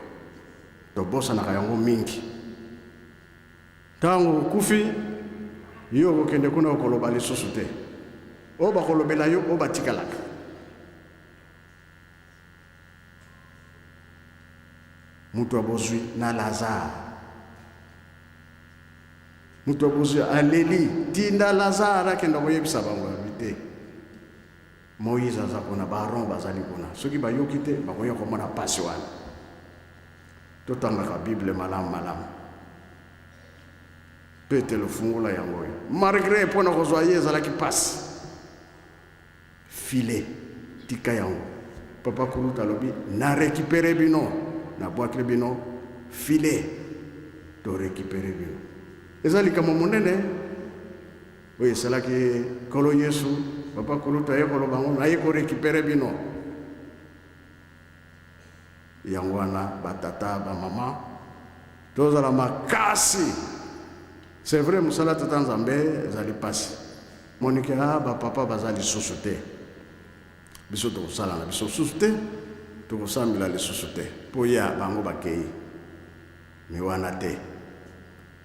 tobosanaka yango mingi tango kufi yo kokende kuna okoloba lisusu te o bakolobela yo o batikalaka mutu abozwi na Lazare mutu abozwi aleli tinda Lazare akenda koyebisa bango abite Moïse aza kuna baron bazali kuna soki bayoki te bakoya komona pasi wana totangaka Bible malamu pete lofungula yango malgré mpona kozwa ye ezalaki pasi file tika yango papa Kuluta alobi na récupéré bino na bwakile bino file to récupéré bino eza likambo monene oyo esalaki kolo Yesu papa Kuluta ye koloba ngo na ye ko récupéré bino yango wana batata bamama tozala makasi. C'est vrai, musala tata Nzambe ezali pasi monike bapapa bazali susu te biso tokosala na biso susu te tokosambela lisusu te mpo ya bango bakei mi wana te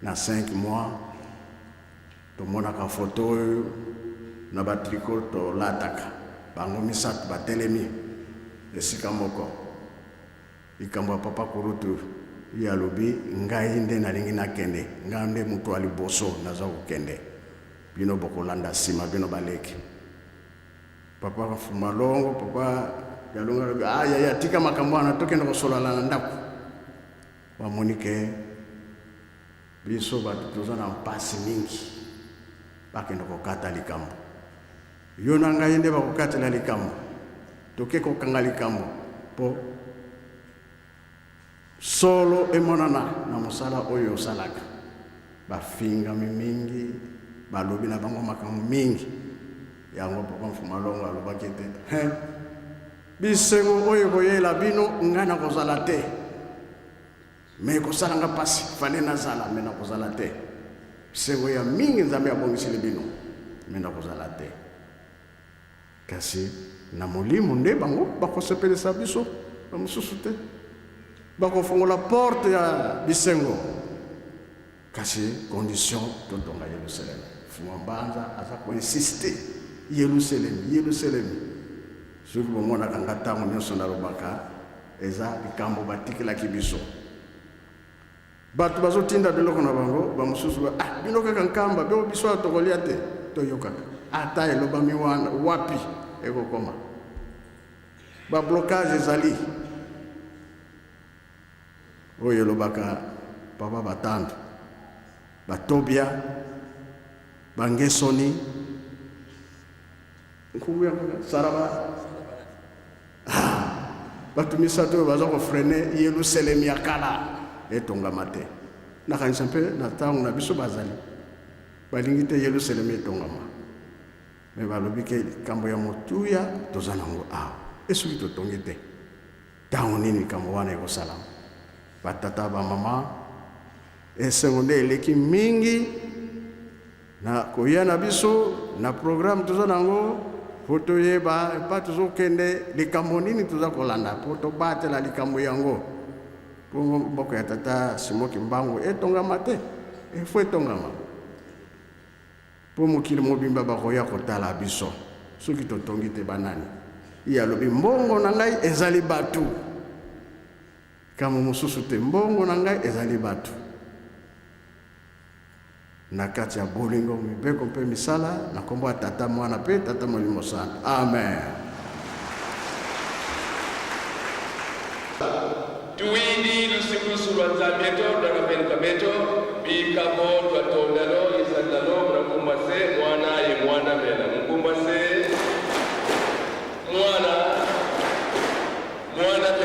na 5 mois tomonaka foto oyo na batriko tolataka bango misato batelemi esika moko likambo ya papa Kuluta ye alobi ngai nde nalingi nakende ngai nde mutu ali boso naza kokende bino bokolanda nsima bino baleki papa Fumalongo papa Yalunga alobi ya tika makambo wana tokende kosolana na ndako bamoni ke biso bato toza na mpasi mingi bakende kokata likambo yo na ngai nde bakokatela likambo toke kokanga likambo po solo emonana na mosala oyo osalaka bafingami mingi balobi na bango makambo mingi yango papa Fumalongo alobaki te bisengo oyo koyela bino ngai na kozala te me kosalanga pasi fale nazala me na kozala te bisengo ya mingi Nzambe abongisili bino me na kozala te kasi na molimo nde bango bakosepelisa biso bamosusu te bakofongola porte ya bisengo kasi condition totonga Yerusalem Fumambanza aza koinsiste Yerusalem soki bomonaka nga ntango nyonso nalobaka eza likambo batikelaki biso bato bazotinda biloko na bango bamosusu bino kaka nkamba beo biso tokolia te toyokaka ata elobami wana wapi ekokoma bablocage ezali oyo elobaka papa Batando batobia bangesoni nkubu saraba bato misato oyo baza kofrene Yerusalem ya kala etongama te nakanisa mpe na ntango na biso bazali balingi te Yerusalem etongama me balobi ke likambo ya motuya toza nango awa esoki totongi te ntango nini likambo wana ekosalama batata bamama esengo nde eleki mingi na koya na biso na programme toza nango po toyeba epa tozokende likambo nini toza kolanda po tobatela likambo yango po mboka ya tata Simoki Mbangu etongama te efo etongama po mokili mobimba bakoya kotala biso soki totongi te banani ye alobi mbongo na ngai ezali batu kama mosusu te mbongo na ngai ezali batu na kati ya bolingo mibeko mpe misala na kombo ya tata mwana mpe tata Molimo Santu amen. Tuwini lusikusu lwa Nzambe dwanapenika meto bikamo twatondalo isandalo mnakumbase mwana ye mwana mena mkumbase mwana mena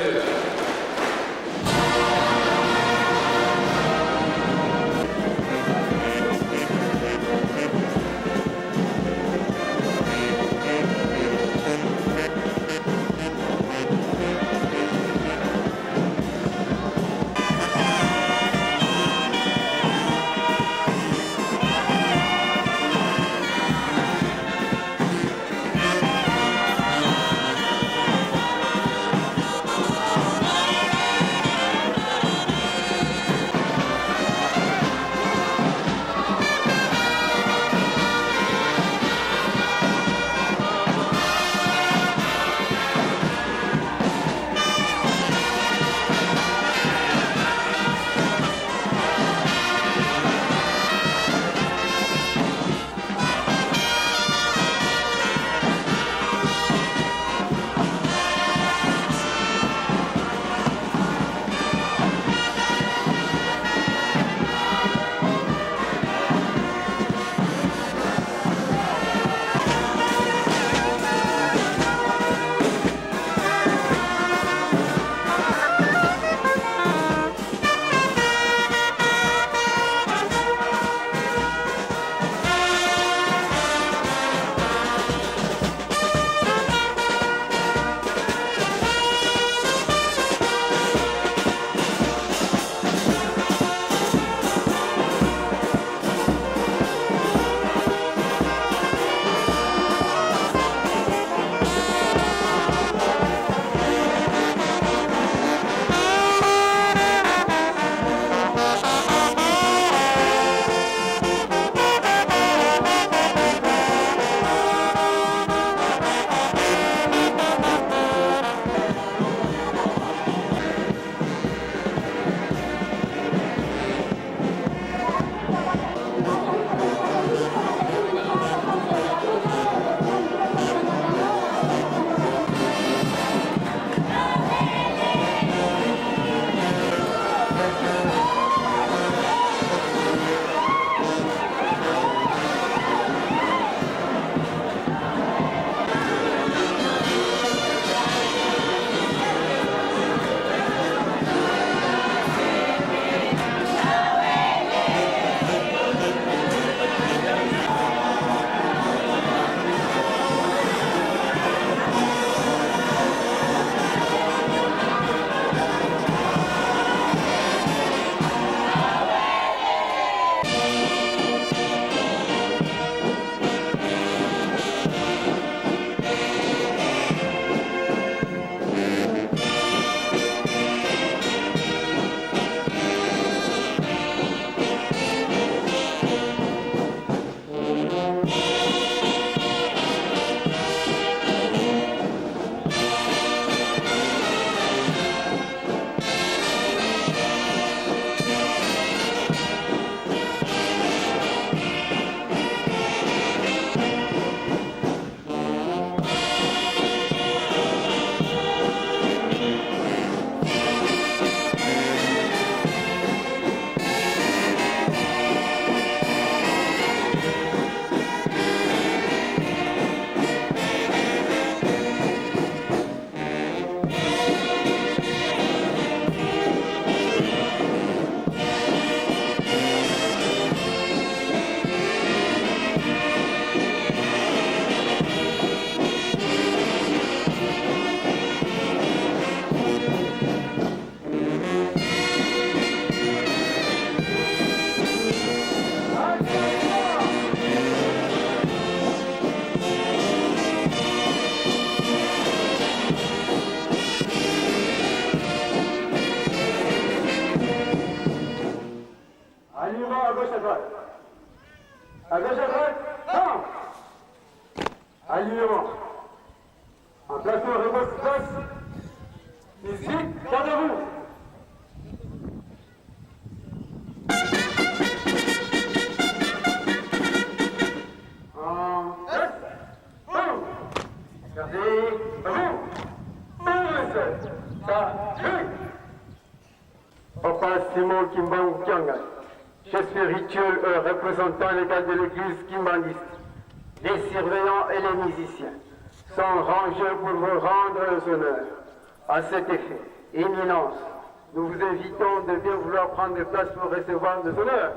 droite. À gauche, à droite. Non. Alignement. Emplacement, réponse, place. Musique, gardez-vous. Papa Simon Kimbangu Kianga, chef spirituel représentant légal de l'église kimbangiste, les surveillants et les musiciens sont rangés pour vous rendre les honneurs. À cet effet, éminence, nous vous invitons de bien vouloir prendre place pour recevoir les honneurs.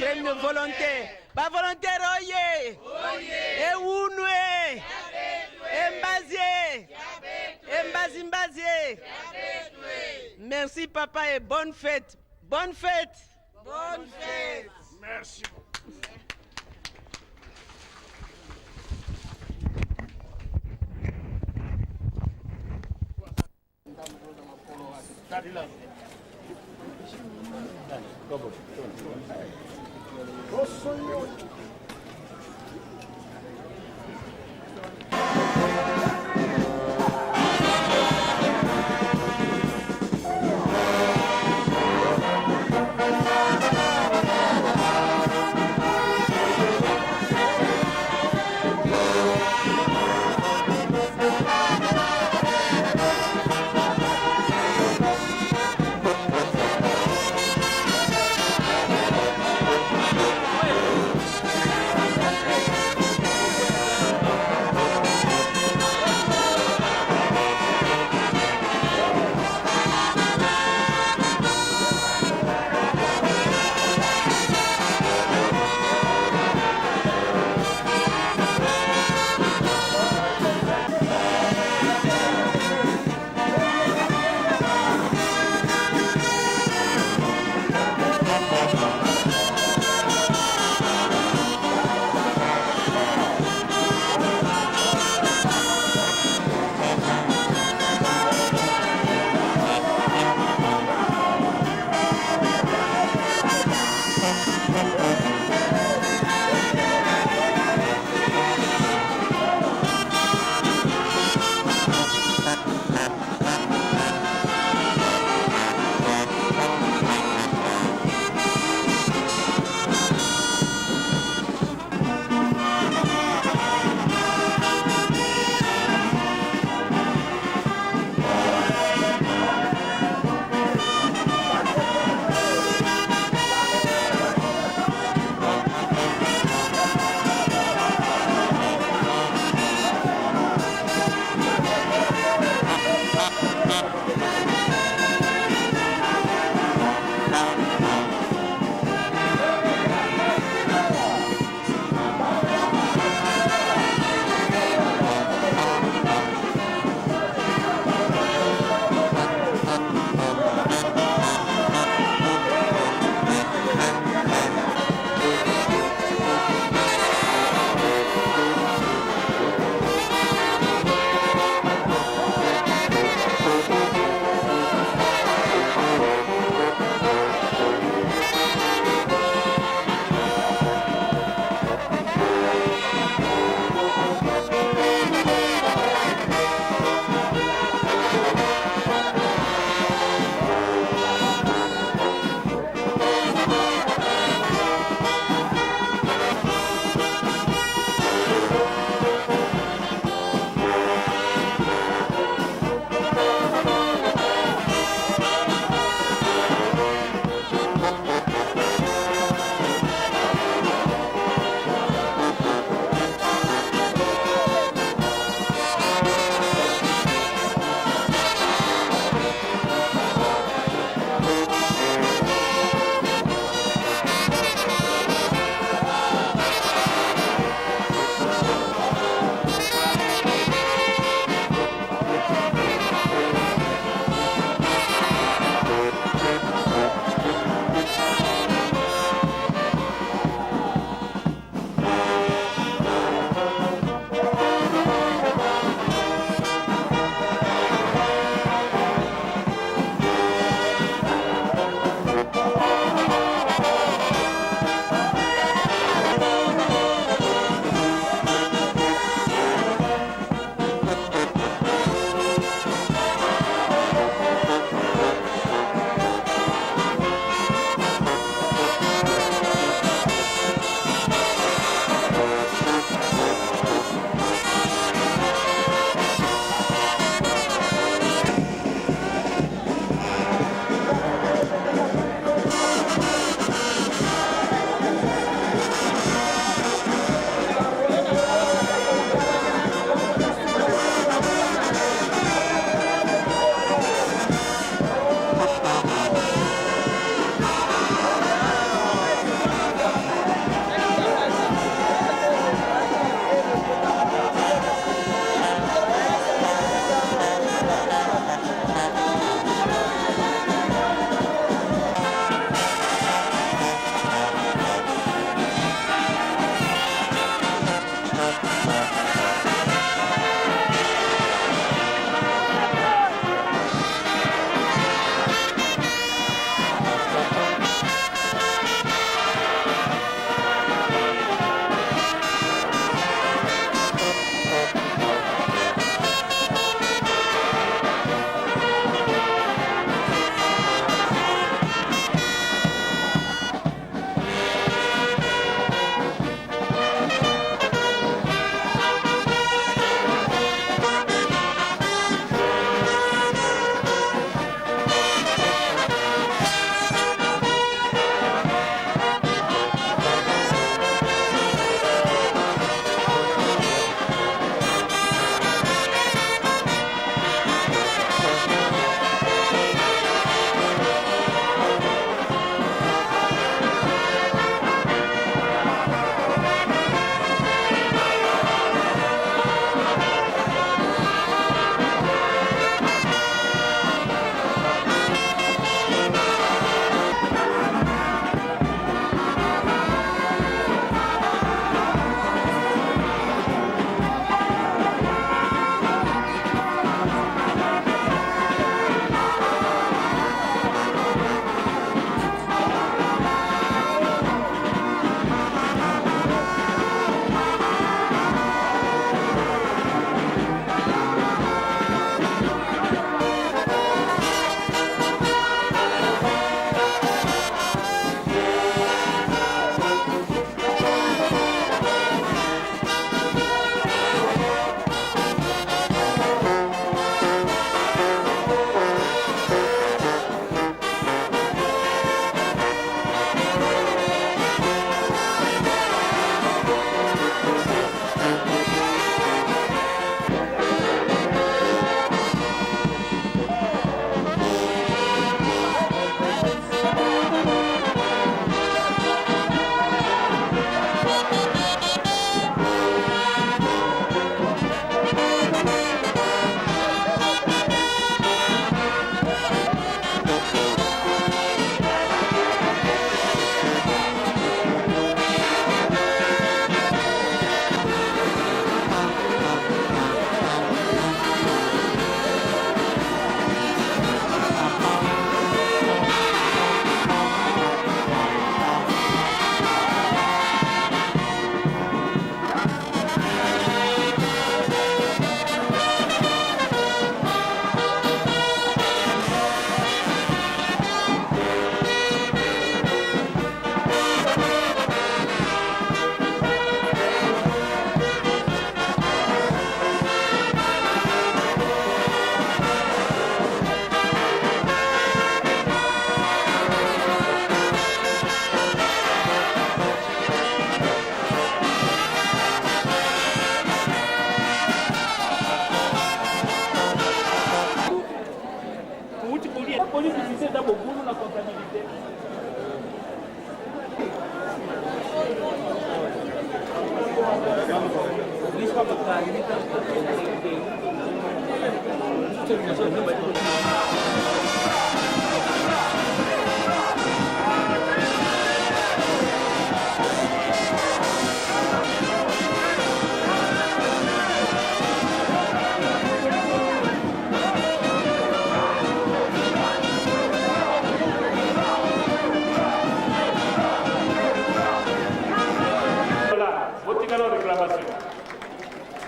Premio volontaire. Ba volontaire oye. Oye. Eunwe. Embazier. Embazimbazier. Merci papa et bonne fête. Bonne fête. Bonne fête. Merci.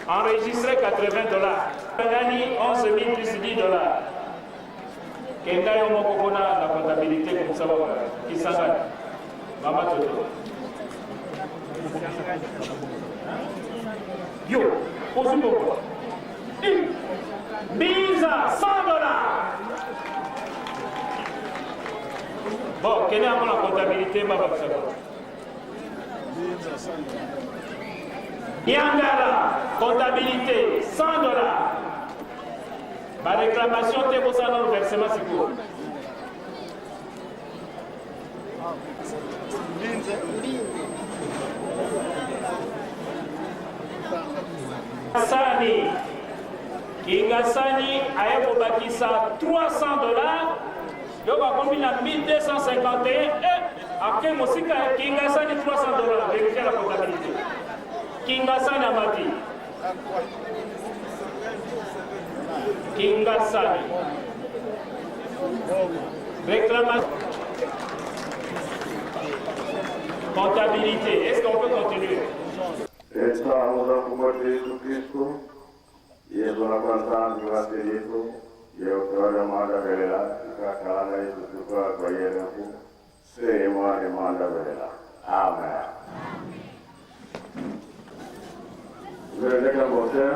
Enregistré $80. Gagné 11 000 plus $10. Kenda yo moko kona la comptabilité comme ça va qui s'engage. Mama Toto. Yo, Ozumo. Mise à $100. Bon, quelle est la comptabilité, Mama Toto? Yangara, comptabilité, $100. Ma réclamation, c'est pour ça dans le versement secours. Sani, Kingasani a évoqué ça $300. Donc, on a combien 1251 et après, moi aussi, Kingasani $300. Vérifiez la comptabilité. Kingasani Amati. Kingasani. Réclamation. Comptabilité. Est-ce qu'on peut continuer? Estamos a favor de Jesucristo y es una constante evangelizo y otra demanda verela y cada vez que se pueda coger se demanda verela. Amén. Vous avez la voiture?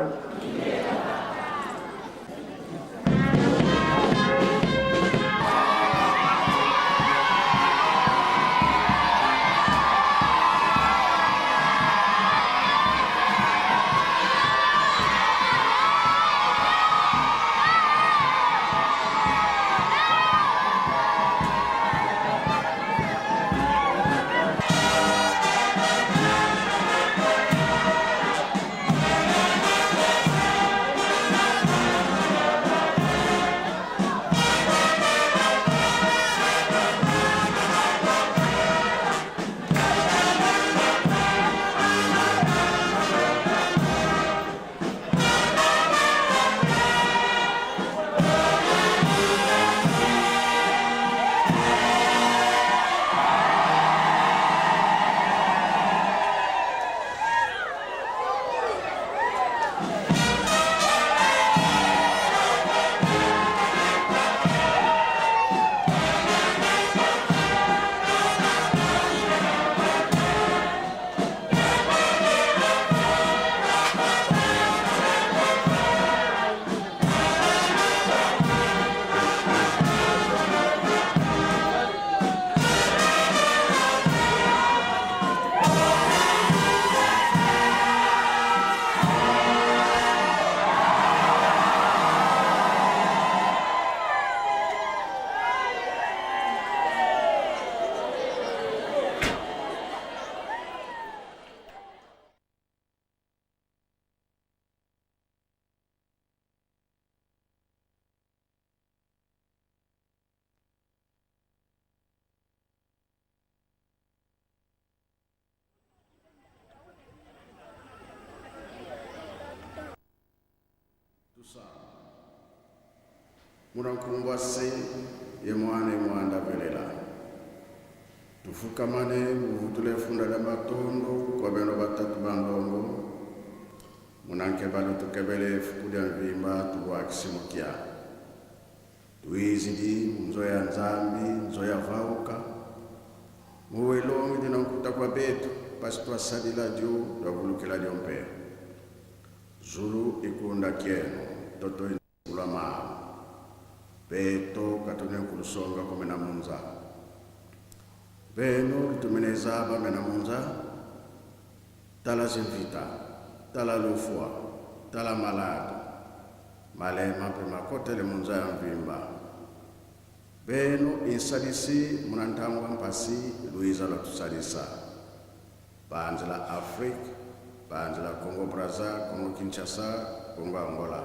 Munakumbwase ye mwana velela tufukamane muvutule funda la matondo kwa beno batatu bandongo munanke balo tukebele fukudia mvimba tuwakisimukia tuizidi mzoya nzambi mzoya vauka muwelongi dina nkuta kwa betu pasi twasadila dio twavulukila dio mpe zulu ikunda kieno toto ulama beto katone kulusonga komena munza beno tumeneza ba mena munza tala zinvita tala lufua tala malade malema pe makotele munza ya mvimba beno insadisi munantangwa mpasi luiza la tusalisa banza la Afrika banjela Congo Brazza, Congo Kinshasa, Congo Angola,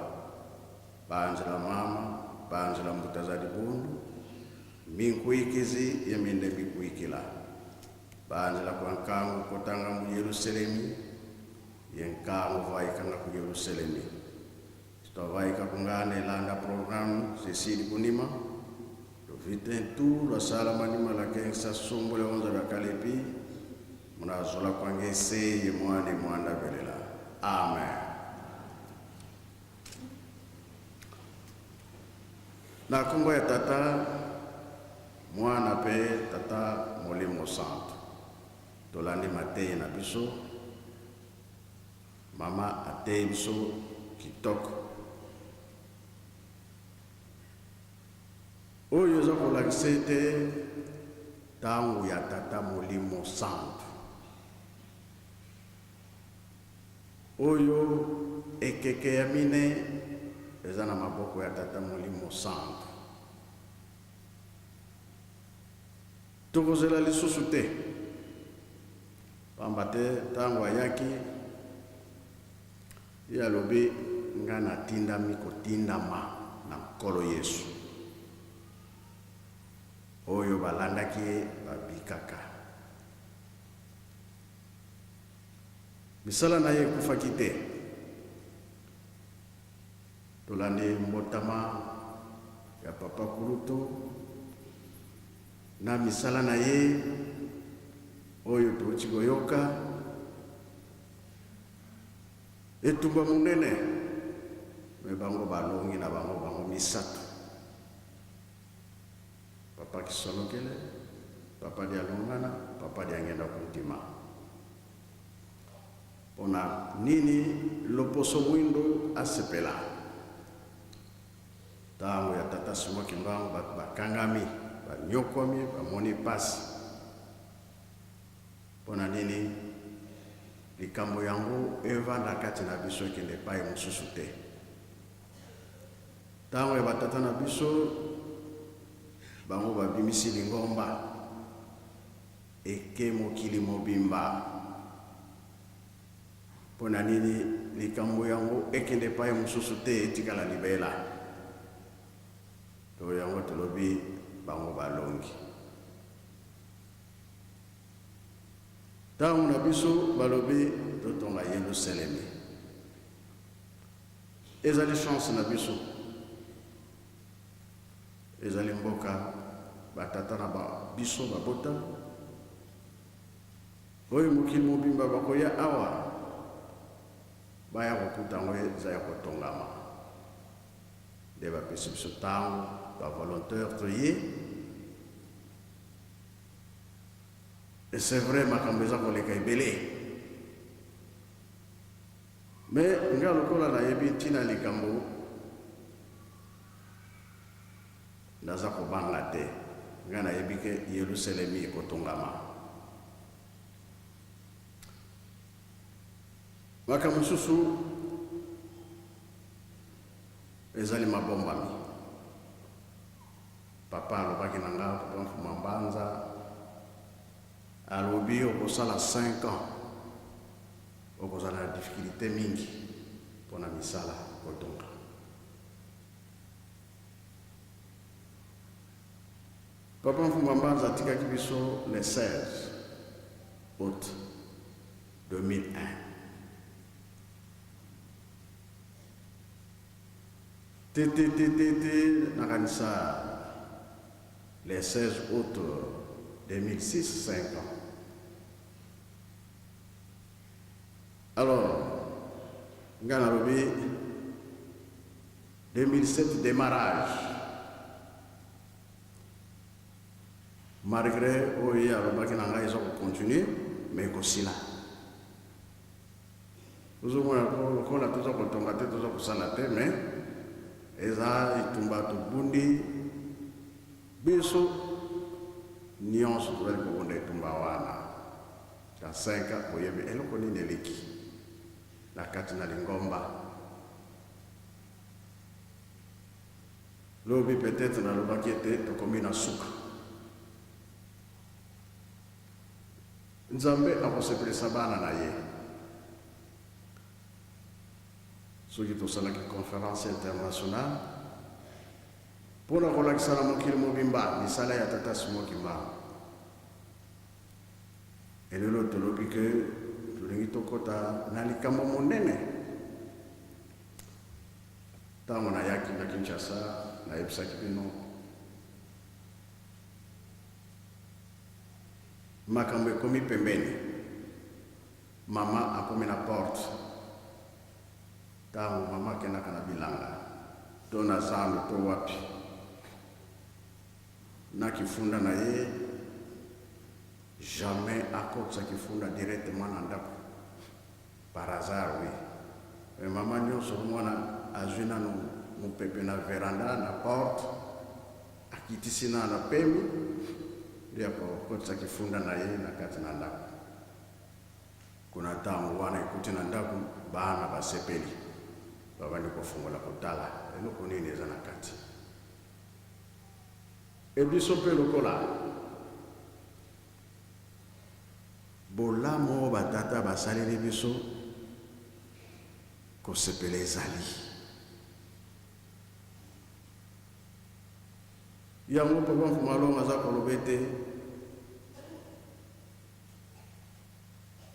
banjela mama, banjela Mbutazadi Bundu, minkuikizi yeminde mikuikila, banjela kwa nkangu kotanga mu Yerusalemi, yenkangu vaikanga ku Yerusalemi. Stavaika kungane landa program sesidi kunima, do viten tu la sala manima la kensa sombo le onze la kalepi, muna zola kwangese ye mwanda belela. Amen. Na Kongo ya tata mwana pe tata Molimo Santo. Tolandi matei na biso, mama atei biso kitoko. Oyo za kolakisete tangu ya tata Molimo Santo. Oyo ekeke ya mine eza na maboko ya tata Molimo Santo. Tokozela lisusu te. Pamba te tangu ayaki ya lobi nga natindami kotindama na nkolo Yesu. Oyo balandaki babikaka. Misala na ye kufaki te. Tolandi mbotama ya papa Kulutu na misala na ye oyo tuuti koyoka etumba munene me bango balongi na bango misato. Papa Kisolokele, papa dia Longana, papa dia ngenda kuntima. Pona nini loposo mwindo asepela. Tango ya tata Simo Kimbangu bakangami, banyokwami, bamoni pasi. Pona nini likambo yangu eva na kati na biso kende pai mususu te. Tango ya batata na biso bango babimisi lingomba eke mokili mobimba. Pona nini likambo yango ekende pai mususu te etikala libela. To yango tolobi bango balongi. Tango na biso balobi totonga Yerusalemi. Ezali chance na biso. Ezali mboka batata na biso babota. Oyo mokili mobimba bakoya awa baya kokuta ngo eza ya kotongama. Nde bapesi biso tango bavolontaire toye. Et c'est vrai makambo eza koleka ebele. Mais nga lokola nayebi ntina likambo naza kobanga te. Nga nayebi ke Yerusalemi ekotongama. Makambo mosusu ezali mabombami. Papa alobaki na nga, papa Mfuma Mbanza alobi okosala 5 ans okozala na difficulté mingi mpona misala kotonga. Papa Mfuma Mbanza atikaki biso le 16 août 2001. Nakanisa le 16 août 2006, 5 ans. Alors, Nganarobi, 2007, démarrage. Malgré, oui, alors, ils ont continué, mais aussi là. Nous avons toujours continué, toujours salaté, mais Eza, Itumba, Tubundi, Biso, nyonso tozali kokonda etumba wana ya 5 oyebi eloko nini eleki na kati na lingomba. Lobi peut-être nalobaki ete tokomi na suka. Nzambe akosepelisa bana na ye. soki tosalaki conférence internationale mpona kolakisa na mokili mobimba misala ya tata Simon Kimbangu. elelo tolobi ke tolingi tokota na likambo monene ntango nayaki na Kinshasa nayebisaki bino makambo ekomi pembeni. Mama akomi na porte ntango mama akendaka na bilanga to na zando to wapi na kifunda na ye jamais akokisa kifunda directement na ndako par hasard. Oui, mama nyonso mwana azwi nano mopepe na veranda na porte akitisi na pemi ndio akokisa kifunda na ye na kati na ndako. Kuna ntango wana ekuti na ndako bana basepeli babandi kofungola kotala eloko nini eza na kati. Ebiso mpe lokola bolamo batata basaleli biso kosepela ezali yango papa Mfumalongo aza koloba ete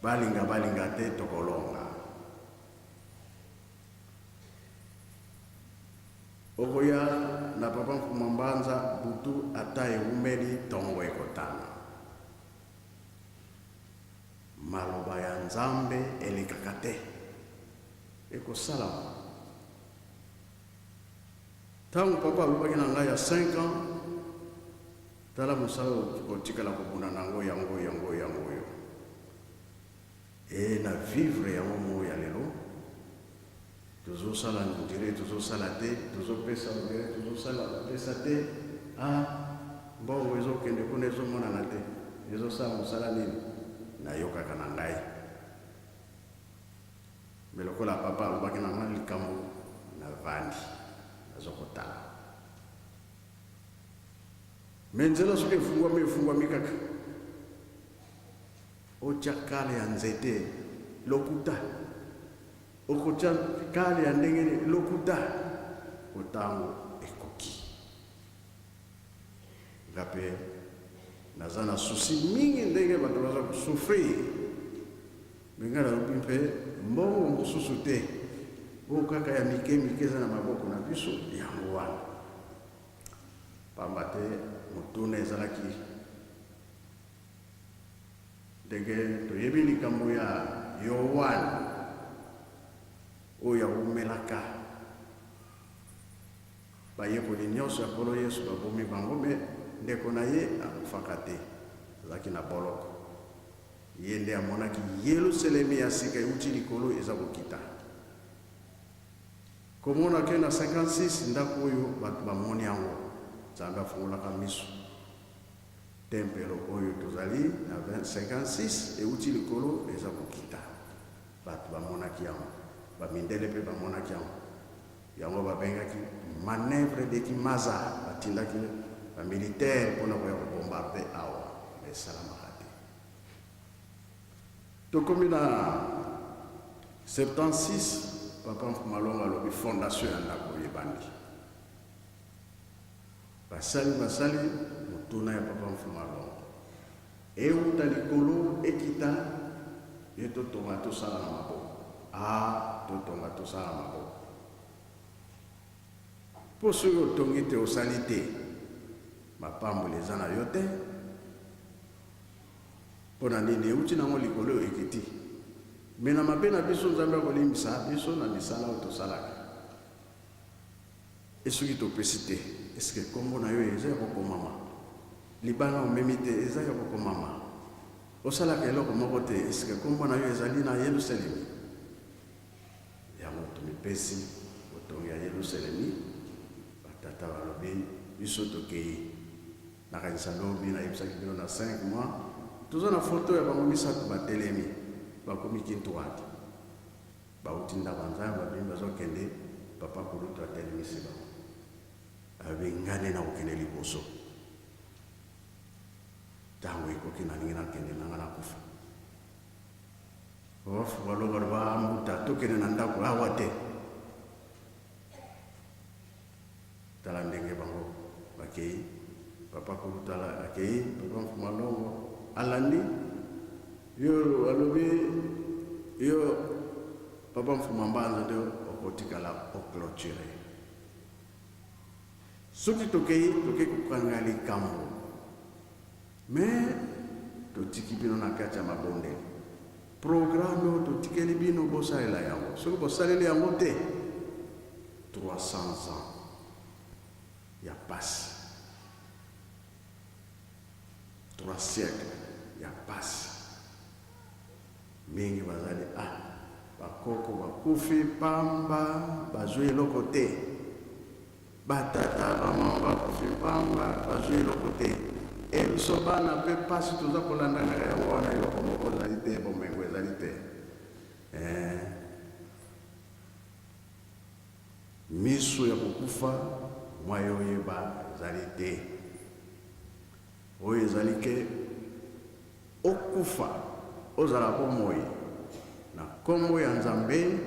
balinga te tokolonga. Okoya na papa Mfumambanza butu ata eumeli tongo ekotana. Maloba ya Nzambe elekaka te ekosala. Ntango papa alobaki na ngai ya 5 ans tala mosala otikala kobunda nango yango yo e na vivre yango mo ya lelo tozosala ndire tozosala te tozopesa ndire tozosala pesa te mbongo ezokende kuna ezomonana te ezosala mosala nini nayokaka na ngai. Me lokola papa alobaki na ngai likambo na vandi nazokotala me nzela soki efungwami kaka otya kale ya nzete lokuta okotya kale ya ndenge lokuta otango ekoki. Ngape naza na susi mingi ndenge bato baza kosufrir minga nalobi mpe mbongo mosusu te oyo kaka ya mike eza na maboko na biso yango wana pamba te motuna ezalaki ndenge toyebi likambo ya Yohane oyo awumelaka bayekoli nyonso ya nkolo Yesu babomi bango me ndeko na ye akufaka te azalaki na boloko. Ye nde amonaki Yelusalemi ya sika euti likolo eza kokita. Komona ke na 56 ndako oyo bato bamoni yango Nzambe afungolaka miso. Tempelo oyo tozali na 56 euti likolo eza kokita. Bato bamonaki yango bamindele mpe bamonaki yango babengaki manœuvre de Kimaza batindaki bamilitaire mpona koya kobombarde awa esalamaka te. Tokomi na 76 papa Mfumalongo alobi fondation ya ndako ebandi basali motuna ya papa Mfumalongo euta likolo ekita ye totonga tosala na maboko totonga tosala na maboko po soki otongi te osali te mapamboli eza na yo te mpona nini euti nango likolo oyo ekiti. Me na mabe na biso Nzambe akolimbisa biso na misala oyo tosalaka esoki topesi te eske kombo na yo eza ya kokomama libanga omemi te eza ya kokomama osalaka eloko moko te eske kombo na yo ezali na Yelusalemi yango tomipesi botongi ya Yelusalemi batata balobi biso tokei nakanisa lobi nayebisaki bino na 5 mois toza na foto ya bango misato batelemi bakomi kintu wati bauti ndako Nzambe babimi bazokende papa kulutu atelemisi bango abengane na kokende liboso ntango ekoki nalingi nakende nanga nakufa bafu baloba bambuta tokende na ndako awa te papa kulutala akei papa mfumalongo alandi yo alobi yo papa mfumambanza ndio okotikala oclôturer soki tokei kokanga likambo mais totiki bino na kati ya mabonde programme oyo totikeli bino bosalela yango soki bosaleli yango te 300 ans ya pasi 3 siècles ya pasi mingi bazali bakoko bakufi pamba bazwi eloko te batata bamama bakufi pamba bazwi eloko te biso bana mpe pasi toza kolandanga yango wana eloko moko ezali te bomengo ezali te miso ya kokufa mwa yo oyeba ezali te oyo ezali ke okufa ozala bomoi na kombo ya Nzambe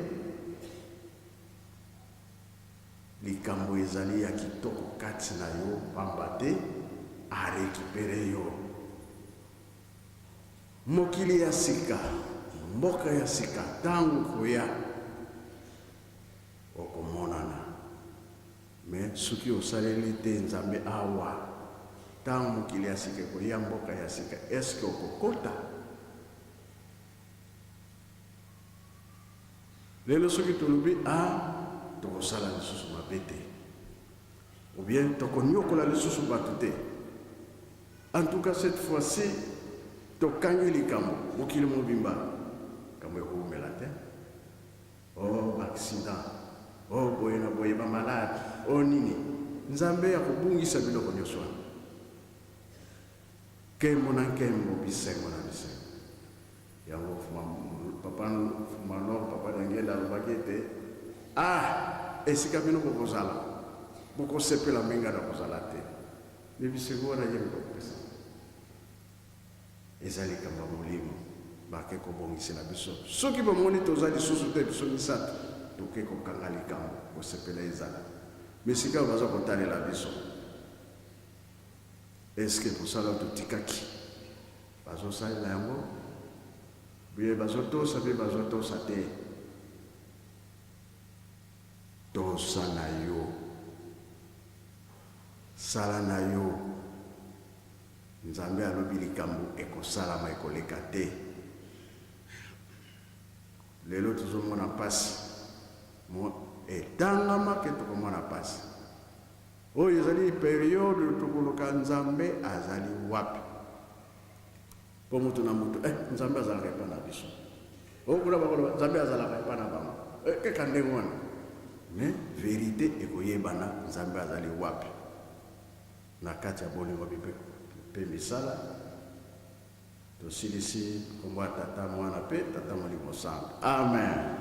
likambo ezali ya kitoko kati na yo pamba te arekipere yo mokili ya sika mboka ya sika ntango koya okomonana me soki osaleli te Nzambe awa ntango mokili ya sika koya mboka ya sika eske okokota lelo soki tolobi tokosala lisusu mabe te ou bien tokonyokola lisusu bato te. En tout cas cette fois-ci tokangi likambo mokili mobimba kamwe ekomela te accident boye na boye ba malade nini Nzambe akobungisa biloko nyonso wana nkembo na nkembo bisengo na bisengo yango papa Manor papa Dangela alobaki ete esika bino bokozala bokosepela mbenga na kozala te me bisengo wana ye bokopesa ezali kamba molimo bake kobongisela biso soki bomoni toza lisusu te biso misato toke kokanga likambo kosepela ezala me sika baza kotalela biso eske tosala totikaki bazosalela yango biye bazotosa mpe bazotosa te tosa na yo sala na yo Nzambe alobi likambo ekosalama ekoleka te lelo tozomona pasi etangama ke tokomona pasi oyo ezali periode tokoloka Nzambe azali wapi po mutu na mutu Nzambe azalaka epa na biso okuna bakoloba Nzambe azalaka epa na bango keka ndenge wana me verite ekoyebana Nzambe azali wapi na kati ya bolingo mpe misala tosilisi kombo ya Tata Mwana mpe Tata Molimo Santu. Amen.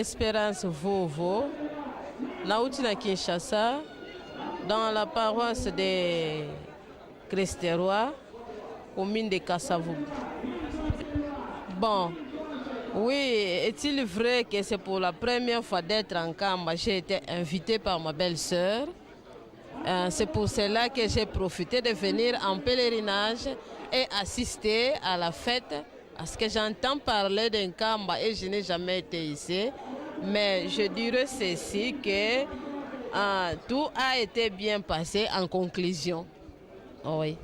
Espérance Vovo, nauti na Kinshasa, dans la paroisse des Christ-Roi, commune de Kassavou. Bon, oui, est-il vrai que c'est pour la première fois d'être en Kamba? J'ai été invitée par ma belle-sœur. C'est pour cela que j'ai profité de venir en pèlerinage et assister à la fête. Parce que j'entends parler d'un Kamba et je n'ai jamais été ici. Mais je dirais ceci que tout a été bien passé en conclusion. Oui.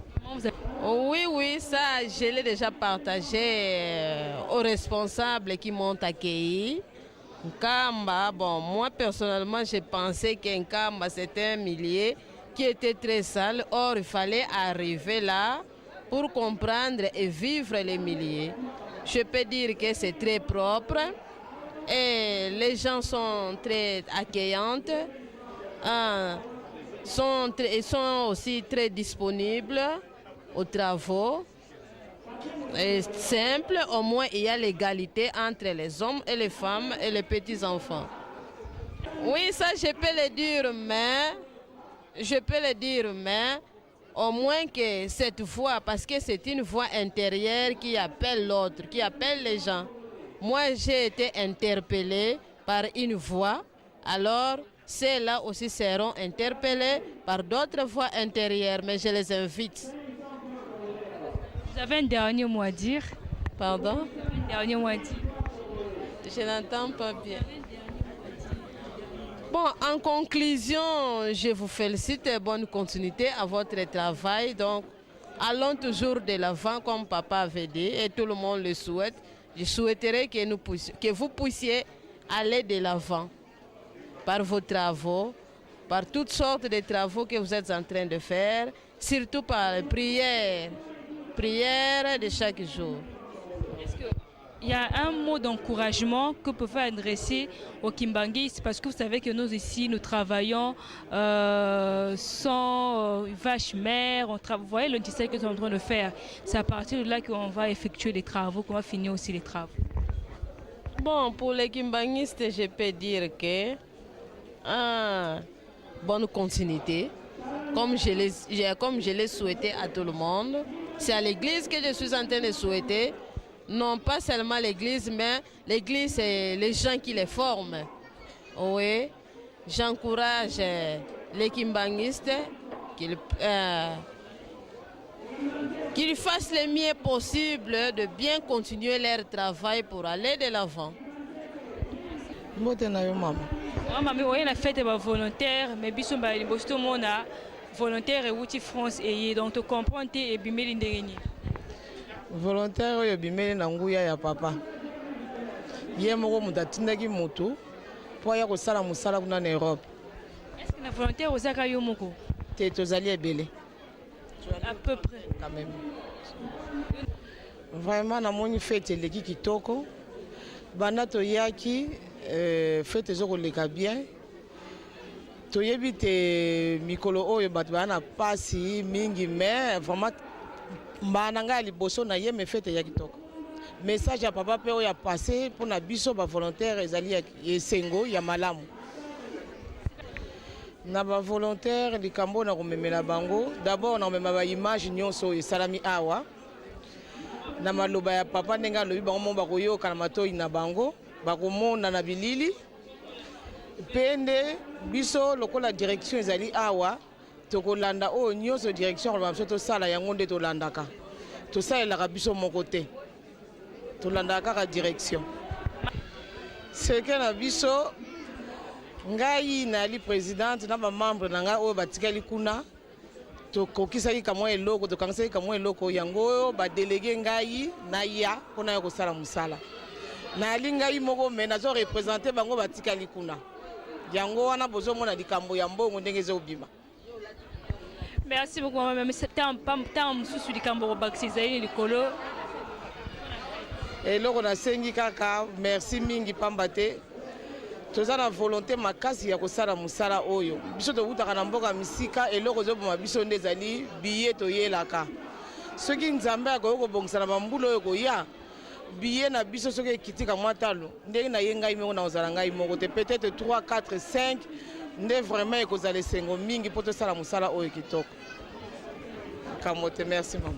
Oui, ça, je l'ai déjà partagé aux responsables qui m'ont accueilli. Nkamba, bon, moi personnellement, j'ai pensé qu'Nkamba, c'était un milieu qui était très sale. Or, il fallait arriver là pour comprendre et vivre les milieux. Je peux dire que c'est très propre et les gens sont très accueillantes, sont aussi très disponibles aux travaux. Et simple, au moins il y a l'égalité entre les hommes et les femmes et les petits-enfants. Oui, ça je peux le dire, mais au moins que cette voix, parce que c'est une voix intérieure qui appelle l'autre, qui appelle les gens. Moi j'ai été interpellée par une voix, alors celles-là aussi seront interpellées par d'autres voix intérieures, mais je les invite. Vous avez un dernier mot à dire? Pardon? Un dernier mot à dire? Je n'entends pas bien. Bon, en conclusion, je vous félicite et bonne continuité à votre travail. Donc, allons toujours de l'avant comme papa avait dit et tout le monde le souhaite. Je souhaiterais que vous puissiez aller de l'avant par vos travaux, par toutes sortes de travaux que vous êtes en train de faire, surtout par les prières de chaque jour. Est-ce qu'il y a un mot d'encouragement que vous pouvez adresser aux Kimbanguistes, parce que vous savez que nous ici, nous travaillons sans vache mère, vous voyez le tissu que nous sommes en train de faire. C'est à partir de là qu'on va effectuer les travaux, qu'on va finir aussi les travaux. Bon, pour les Kimbanguistes, je peux dire que bonne continuité, comme je l'ai souhaité à tout le monde. C'est à l'église que je suis en train de souhaiter, non pas seulement l'église, mais l'église c'est les gens qui les forment. Oui, j'encourage les Kimbanguistes qu'ils fassent le mieux possible de bien continuer leur travail pour aller de l'avant. Maman, oui, la fête est volontaire, mais biso ba libosto mona volontaire et outil France et donc tu comprends et bimeli ndengeni. Volontaire oyo bimeli na nguya ya papa. Ye moko mutatindaki mutu po ya kosala musala kuna na Europe. Est-ce que la volontaire osaka yo moko? Te tozali ebele. À peu près quand même. Vraiment na moni fête eleki kitoko. Bana toyaki fête ezokoleka bien. Toyebi te mikolo oyo bato bana pasi mingi, mais vraiment mbana nga liboso na ye me fête ya kitoko. Message ya papa pe oyo passé pour na biso ba volontaire ezali ya esengo ya malamu. Na ba volontaire likambo na komemela bango, d'abord na komema ba image nyonso esalami awa. Na maloba ya papa ndenga lobi bango mo bakoyoka na matoi na bango, bakomona na bilili. Pende biso lokola direction ezali awa tokolanda o nyonso direction ba biso to sala yango nde tolandaka to salela biso moko te tolandaka ka direction seke na biso ngai na li présidente na ba membre na ngai o batikali kuna to kokisaki kamwa eloko to kangsaki kamwa eloko yango ba délégué ngai na ya pona ya kosala musala na li ngai moko me na zo représenter bango batikali kuna. Merci beaucoup, maman. Merci mingi pambate. Toza na volonté makasi ya kosala musala oyo. Biso to utaka na mboka misika eloko zo boma biso ndezali billet to yelaka. Soki nzambe akoyoko bongisa na bambulo oyo koya. Billet na biso soki ekitika mwatalo ndenge na ye ngai moko na ozala ngai moko te peut-être 3 4 5 nde vraiment ekozala esengo mingi mpo tosala mosala oyo kitoko kamote. Merci maman.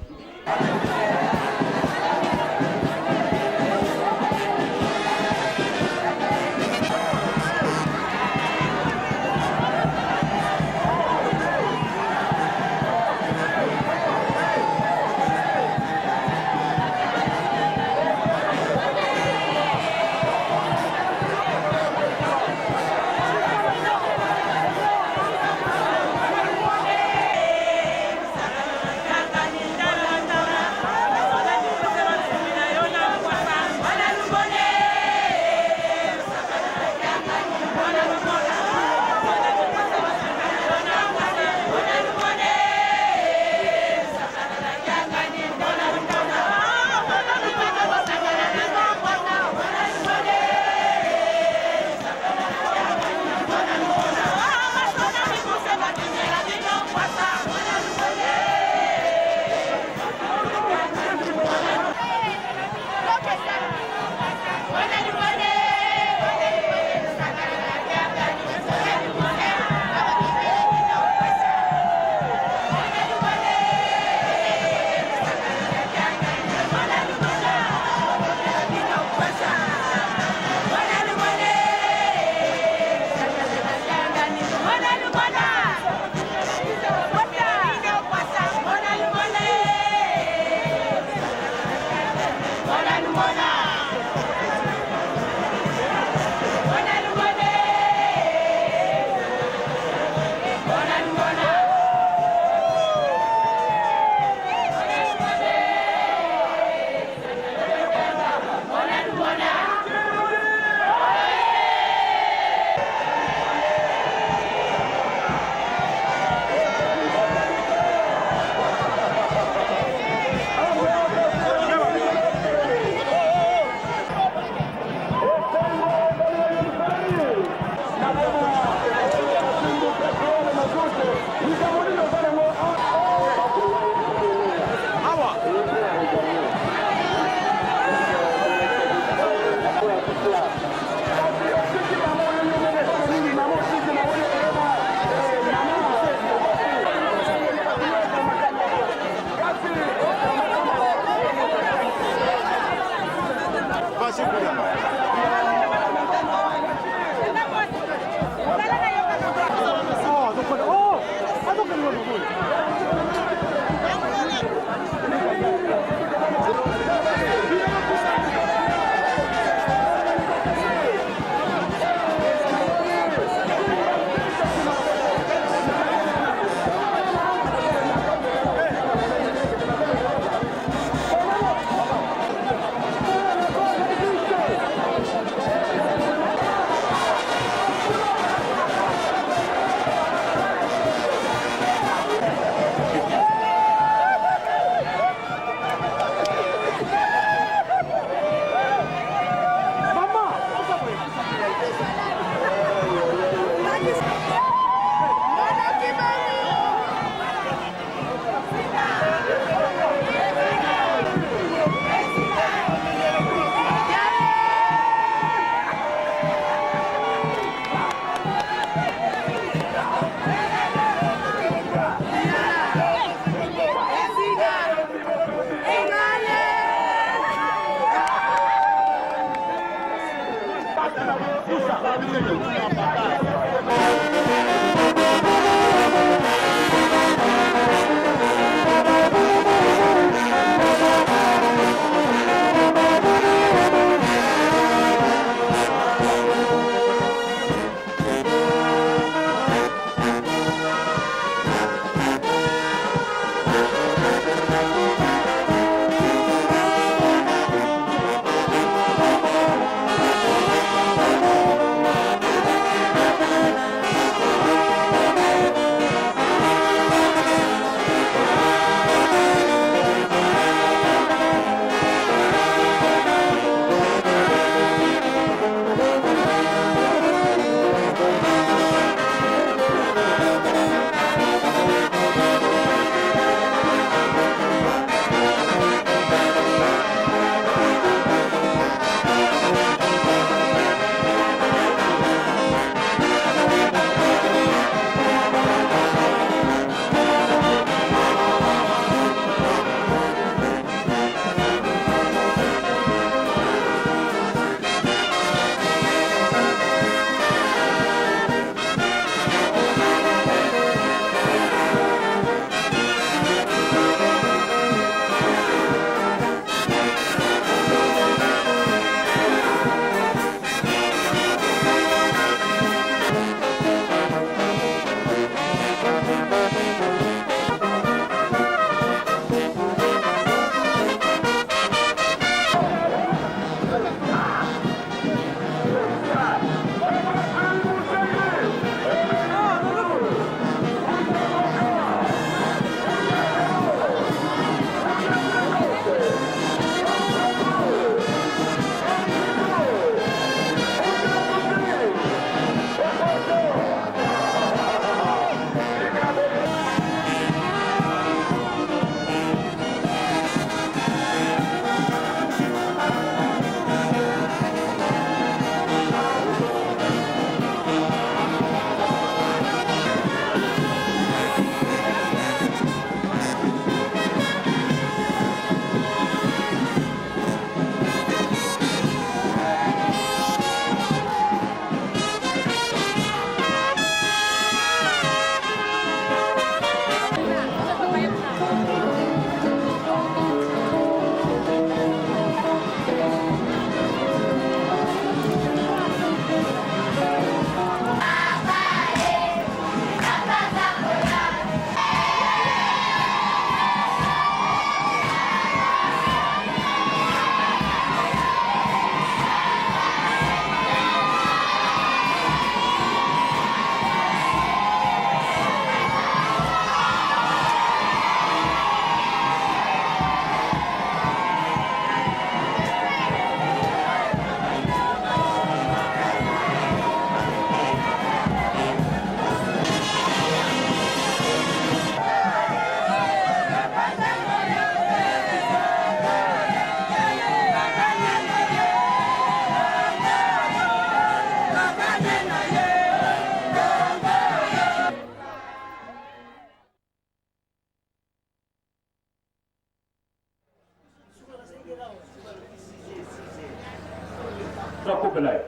kozwa coupe na ye.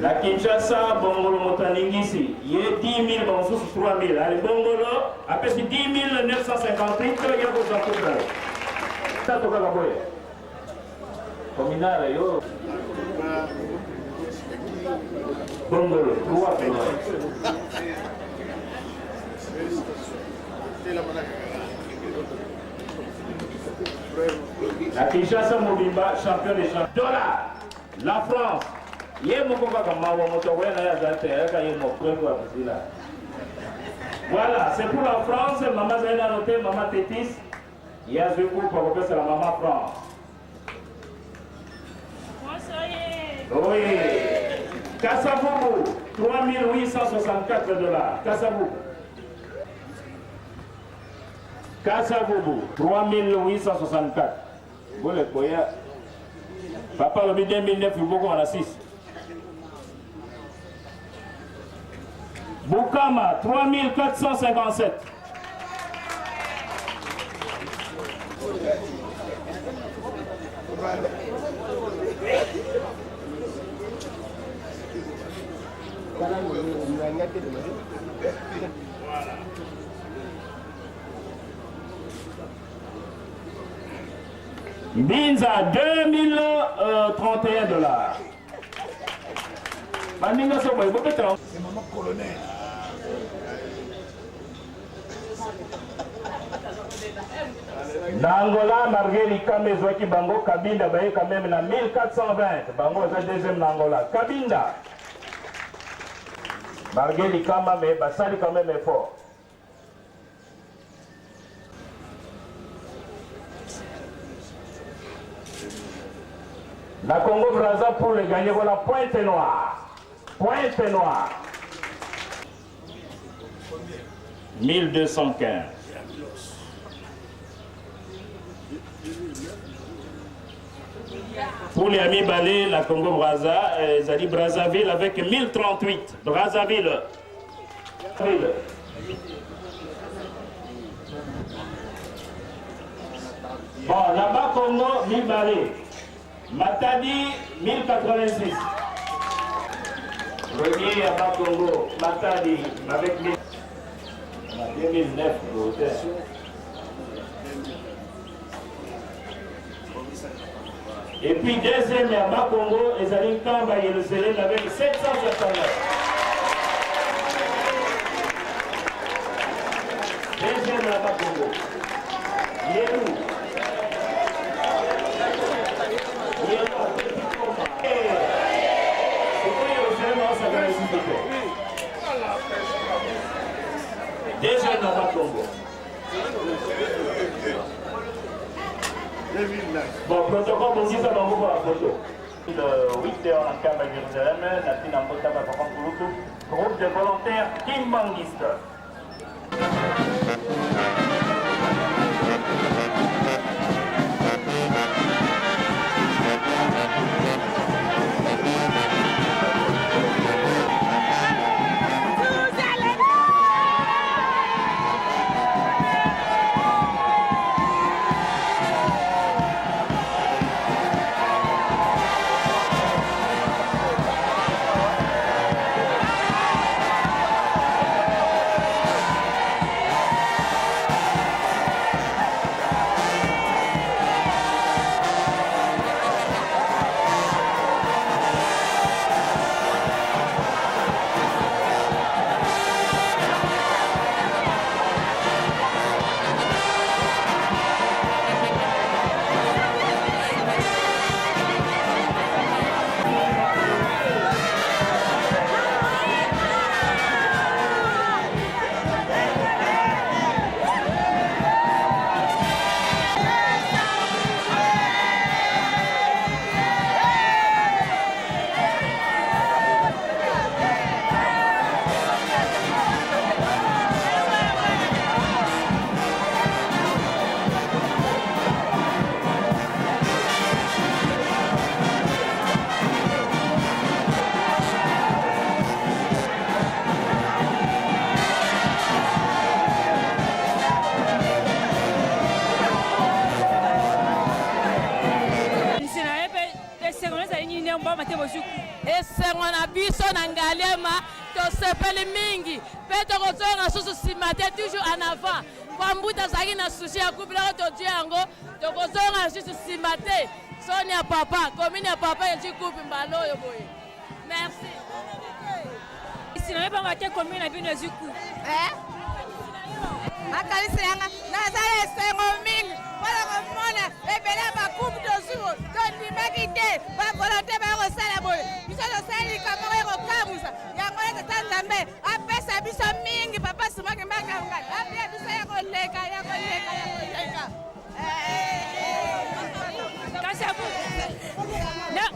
Na Kinshasa, Bongolo Motaningisi, il y a 10 000, bon, sous 3 000. Allez, Bongolo, après c'est 10 958, il y a vos enfants. Ça, tu vas voir. Communal, yo. Bongolo, 3 000. La Kinshasa Mobimba, champion des champions. Dollar, la France. Voilà, c'est pour la France, maman Zaina noté, maman Tétis. Il y a ce coup pour repasser la maman France. Oui. Kassavoubou, 3 864 $. Kassavoubou. Kassavoubou, 3 864. Vous le voyez. Papa, le 2009, il faut qu'on a 6. Boukama, 3457. Binza, 2031 $. Maninga Sobo, il faut peut-être. C'est maman colonel. Nangola, Marguerite Kamezwaki Bango, Kabinda, Baye quand même na 1420. Bango est deuxième Nangola. Kabinda. Marguerite Kama, mais Bassali quand même est fort. La Congo Brazza pour le gagner, voilà, Pointe Noire. Pointe Noire. 1215. Pour les amis Balé, la Congo Brazza, Zali Brazzaville avec 1038. Brazzaville. Bon, là-bas, Congo, 1000 Balé. Matadi, 1086. Premier à Bakongo, Matadi, avec 2009. Et puis deuxième à Bakongo, Ezaline Kamba et le Sélène avec 769. Deuxième à Bakongo. Yélou. Déjà dans ma Congo. Bon, protocole, on dit ça dans la photo. Le 8h en Kamba Jérusalem, Natina Mbotaba Papankouloutou, groupe de volontaires kimbanguistes. esengo ezali nini nde mboma te bozwi coupe? esengo na biso na Ngaliema tosepeli mingi mpe tokozonga susu nsima te toujours en avant kwa mbuta azalaki na sushi ya coupe loko tozwi yango tokozonga susu nsima te soni ya papa komini ya papa ezwi coupe mbala oyo boye. Merci. Sina yebanga te commune na bino ezwi coupe. makalisi yanga nazala esengo mingi mpona komona ebele ya bakupe tozuo tondimaki te bavolonté bayokosala boye biso tosala likambo ekokamwisa yango ete ta nzambe apesa biso mingi papa simaki makangai apea biso ya koleka ya koleka ya koleka kasi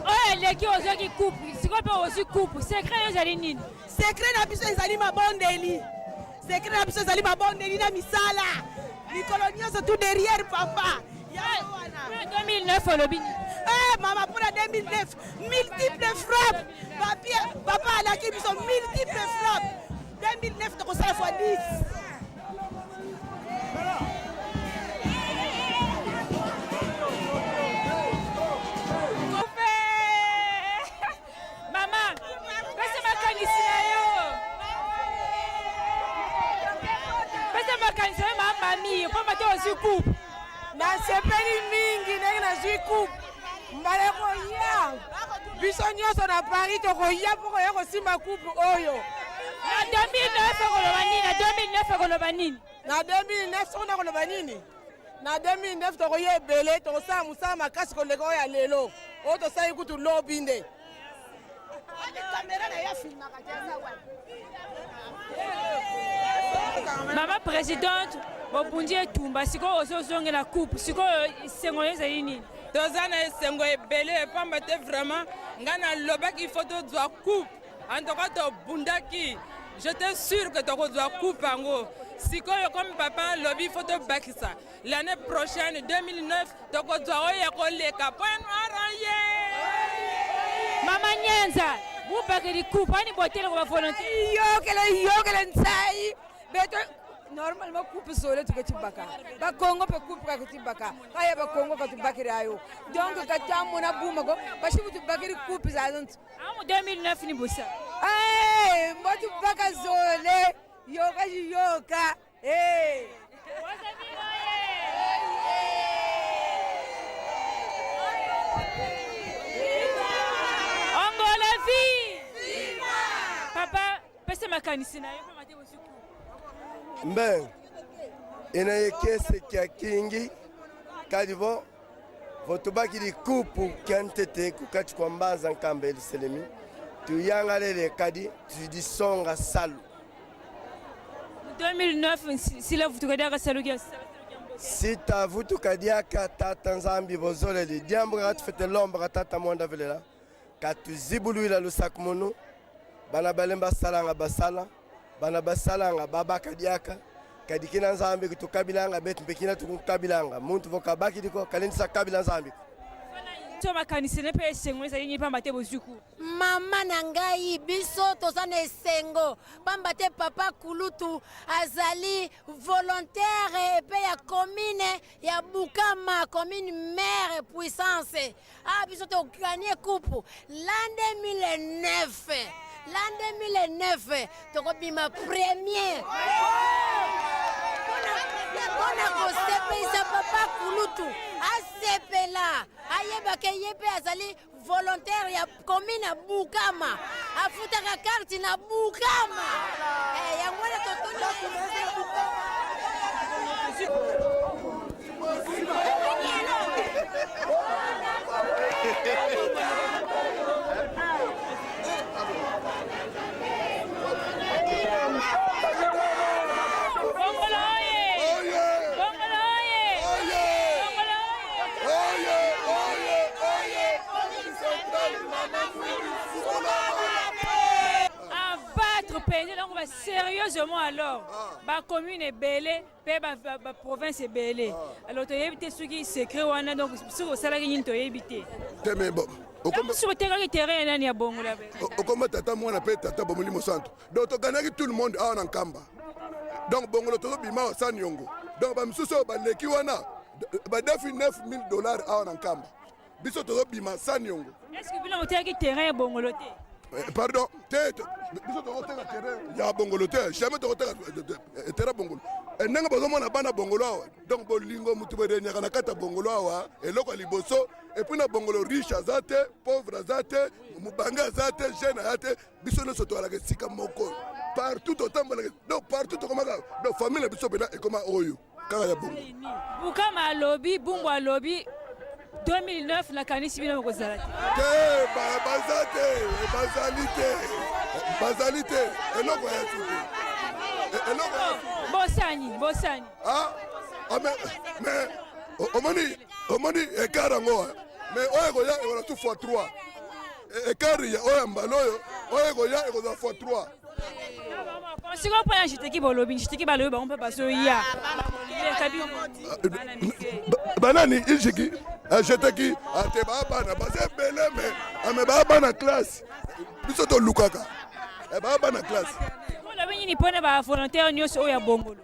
oyo eleki ozwaki coupe sikoyo mpe ozwi coupe secret ezali nini? secret na biso ezali mabondeli secret na biso ezali mabondeli na misala likolo nyonso tout derrière papa 2009 olobi mama mpona 2009 multiple frappe papa alaki biso multiple frappe 2009 tokosala fois 10 mama pesa makanisi na yo pesa makanisi na yo mamami pamba te ozwi coupe nasepeli mingi ndenge nazwi coupe mbala koya biso nyonso na paris tokoya mpo koya kosimba coupe oyo na 2009 ekoloba nini? Na 2009 ekoloba nini? Na 2009 sokona koloba nini? Na 2009 tokoya ebele tokosala mosala makasi koleka oyo ya lelo oyo tosali kutu lobi nde mama présidente bobundi etumba sikoyo ozozongela coupe sikoyo esengo ezali nini? toza na esengo ebele pamba te vraiment nga nalobaki ifo tozwa coupe antoka tobundaki j'étais sûr que tokozwa coupe yango sikoyo comme papa alobi ifo tobakisa l'année prochaine 2009 tokozwa oyo ya koleka point noir ye mama nyenza bubakeli coupe ani boteleko bavolonté yokele nsai beto normalement coupe zole tuketibaka bakongo pe coupe kaketibaka kaya bakongo katubakiri ayo donc katamona bumako bashibu tubakiri coupe za zonto amu 2009 ni busa mbotu baka zole yoka ongola vie papa pesa makanisi na yo pama te bosi mbe ina yekese kya kingi kadivo votubakiri kupu kyantete kukati kwa mbanza nkamba eliselemi tuyangalele kadi tudisonga salu 2009 sila vutukadiaka salu kya sita vutukadiaka tata nzambi bozoleli diambo kati fete lomba katata mwanda velela katuzibuluila lusaku munu bana balemba salanga basala bana basalanga babakadiaka kadikina nzambi kutukabilanga betu mpekina tukukabilanga muntu vokabaki diko kalendisa kabila nzambi makanisi ne pe esengo ezali nini pamba te bozwi coupe mama na ngai biso toza na esengo pamba te papa kulutu azali volontaire epe ya commune ya Bukama commune mère puissance biso tokanie coupe l'an 2009 tokobima premier mpona kosepelisa papa kulutu asepela ayebake ye mpe azali volontaire ya commune ya Bukama afutaka karte na Bukama yango wana sérieusement alors ba commune ebele pe ba province ebele alors toyebi te soki secret wana donc soki osalaki nini toyebi te teme bon soki otekaki terrain nani ya bongola okoma tata mwana mpe tata bomolimo santo donc toganaki tout le monde awa na nkamba donc bongolo tozobima osani yongo donc bamisusu oyo baleki wana badefi $9,000 awa na nkamba biso tozobima sani yongo. Est-ce que bino moteki terrain bongolo te? Pardon, biso tokoteka terrain ya bongolo te, jamais tokoteka terrain bongolo. Ndenge bozomona bana bongolo awa, donc bolingo mutu berenyaka na kata bongolo awa, eloko ya liboso, et puis na bongolo riche aza te, pauvre aza te, mubanga aza te, jeune aza te, biso nyonso tozalaka esika moko. Partout totambolaka, donc partout tokomaka, donc famille na biso pena ekoma oyo, kaka ya bongo. Bukama alobi, Bumbu alobi, 2009 la kanisi bino mokozala te. Bazalité, eloko ya tutu. Bosani. Mais omoni ekara ngo, mais oyo goya ekola tout fois 3. Ekari ya oyo mbaloyo, oyo goya ekola fois 3. Siko pa ya jiteki bolobi, jiteki balobi ba on peut pas ya. Banani ijiki, jeteki ateba bana base belé mais ameba bana classe. Biso to lukaka. Eba bana classe. La bini ni pone ba volontaire nyonso oya bongolo.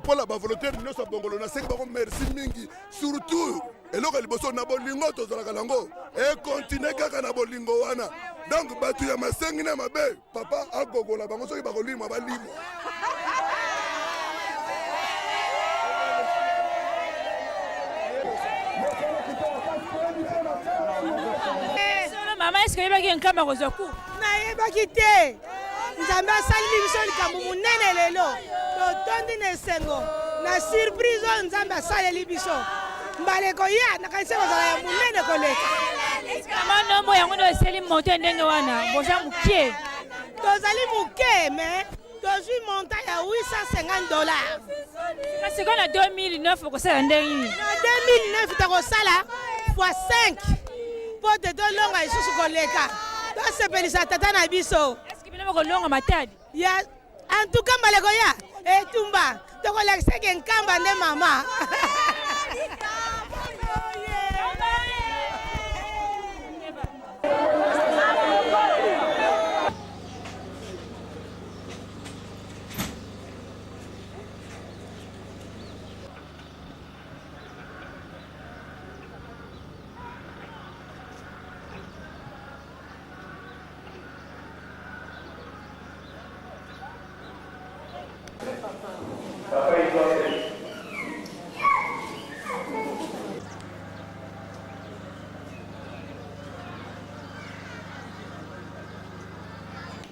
Pola ba volontaire nyonso bongolo na sengi bako merci mingi surtout eloko liboso na bolingo tozalaka nango e continue kaka na bolingo wana. Donc batu ya masengi na mabe papa agogola bango soki bakolima balimo. Mama, est-ce que yebaki nkamba kozwa ku? Nayebaki te. Nzambe asali biso likambo munene lelo. Totondi na esengo. Na surprise oyo Nzambe asaleli biso. Mbaleko ya nakanisi kozala ya munene koleka. Kama nombo yango ndo eseli monte ndenge wana. Boza mukie. Tozali mukie mais tozwi monta ya $850. Kasi kwa na 2009 okosala ndenge nini? Na 2009 takosala fois 5. Pote tolonga lisusu koleka. Tosepelisa tata na biso. Est-ce que bino kolonga matadi? Ya en tout cas maleko ya etumba tokolekisa ke nkamba nde mama.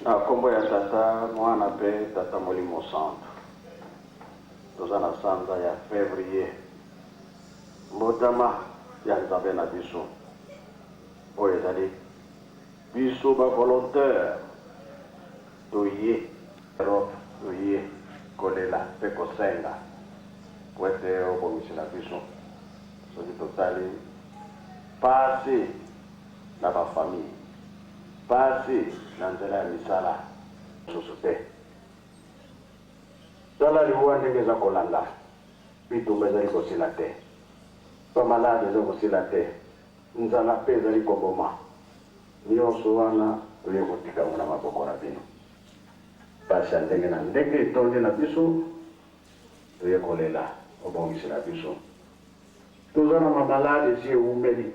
Na kombo ya tata mwana pe tata molimo centre toza na sanza ya février mbotama ya nzambe na biso oyo ezali biso bavolontaire toye kolela mpe kosenga po ete obongisi na biso soki totali pasi na bafamille pasi na nzela ya misala mosusu te tala liwa ndenge eza kolanda bitumba ezali kosila te bamalade eza kosila te nzala mpe ezali koboma nyonso wana toye kotikango na maboko na bino pasi ya ndenge na ndenge etondi na biso toye kolela obongisi na biso toza na mamalade esi eumeli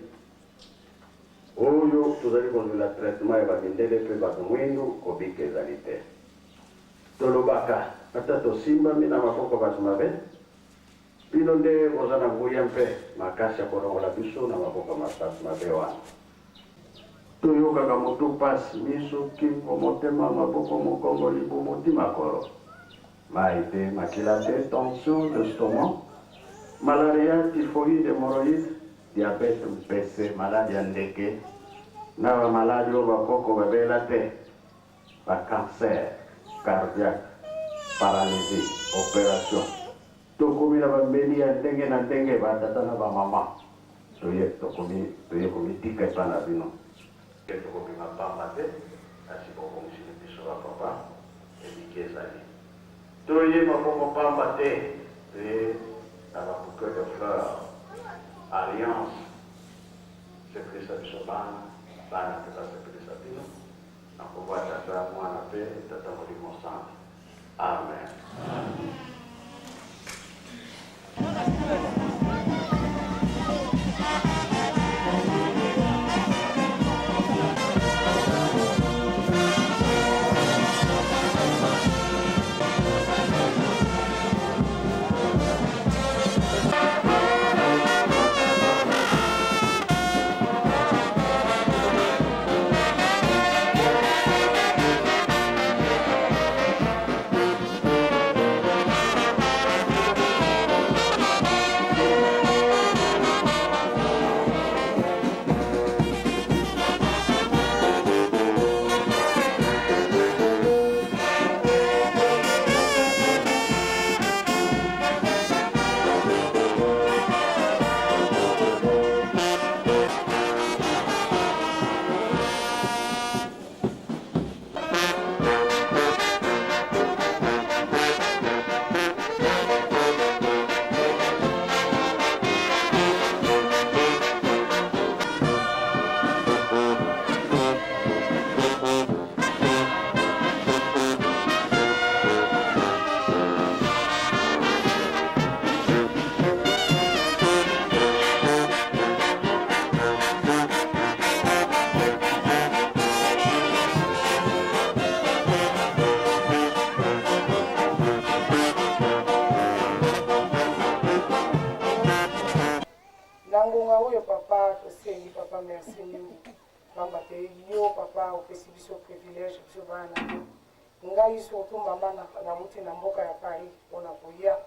oyo tozali kozwela traitement ya bamindele mpe bato mwindu kobika ezali te tolobaka ata tosimbami na maboko bato mabe bino nde boza na nguya mpe makasi ya kolongola biso na maboko mabe wana toyokaka motu pasi miso kingo motema maboko mokongo libu motima kolo mai te makila te tension de stomac malaria typhoïde hémorroïde diabète mpese maladi ya ndeke na bamaladi oyo bakoko babela te bacancer cardiaque paralysie opération tokomi na bambeli ya ndenge na ndenge batata na bamama toye komitika epa na bino ke tokobima pamba te kasi bokomisili biso bapapa ebiki ezali toye maboko pamba te toye na babouquet de fleurs alliance sepelisa biso bana mpe basepelisa bino na kombo ya tata mwana mpe tata molimo centre amen. Amen. papa merci mingi pamba te yo papa opesi biso privilège biso bana na yo ngai surtout mama nauti na mboka ya Paris mpona koya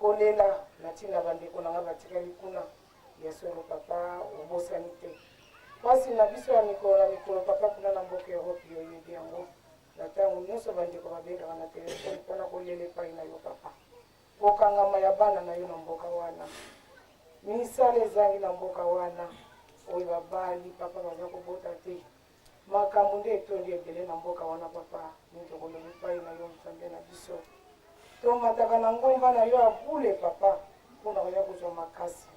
kolela na ntina bandeko na ngai batikali kuna ya solo papa obosani te mpasi na biso ya mikolo na mikolo papa kuna na mboka Europe yoyebi yango na ntango nyonso bandeko babengaka na telefone mpona kolela epai na yo papa kokangama ya bana na yo na mboka wana misala ezangi na mboka wana oyo babali papa baza kobota te makambo nde etondi ebele na mboka wana papa nitokoloba epai na yo nzambe na biso tomataka na ngomba na yo abule papa mpona koya kozwa makasi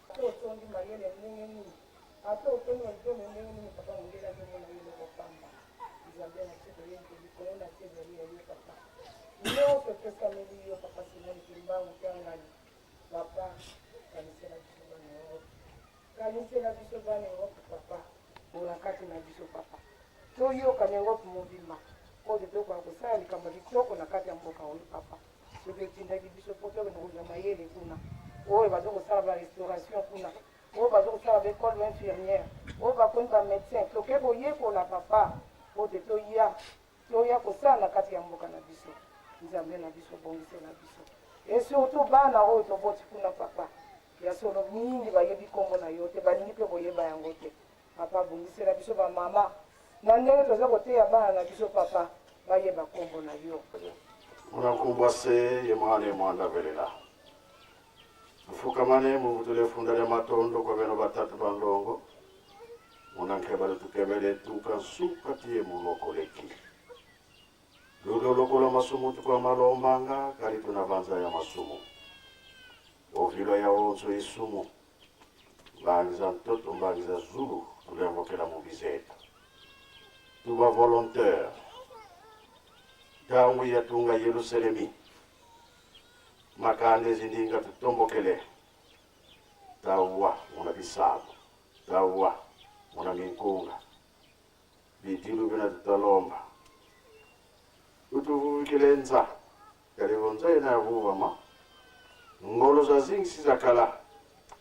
ate otondi mayele ndenge nini ate otondi malitome ndenge nini papa mondela tomona yo lokopamba nzambe na biso toyenge likolo na te ezali ya yo papa nyonso epesameli yo papa simoni kimbangu kyangani papa kanisela biso bana Europe kanisela biso bana Europe papa mpona kati na biso papa toyoka na Europe mobima oyo tokoka kosala likambo kitoko na kati ya mboka oyo papa soki etindaki biso po tokende kozwa mayele kuna oyo baza kosala barestauration kuna oyo baza kosala baekole bainfirmière oyo bakomi bamédecin toke koyekola papa po te toya kosala na kati ya mboka na biso nzambe na biso bongisela biso et surtout bana oyo toboti kuna papa ya solo mingi bayebi kombo na yo te balingi mpe koyeba yango te papa bongisela biso bamama na ndenge toza koteya bana na biso papa bayeba kombo na yo munakumbwase ye mwana velela mufukamane muvutule funda lya matondo kwa beno batatu bandongo munankebale tukebele tuka nsuka tiye mulokoleki lulo lokola masumu tukwa malombanga kali tunavanza ya masumu ovilo ya onzo isumu mbangiza ntoto mbangiza zulu tuliambokela mubizeta tuba volontaire tangu yatunga Yerusalemi makande zindinga tutombokele tawa muna bisabo tawa muna minkunga bitilu bina tutalomba utuvukilenza kalivonza ina yavuvama ngolo za zingsi za kala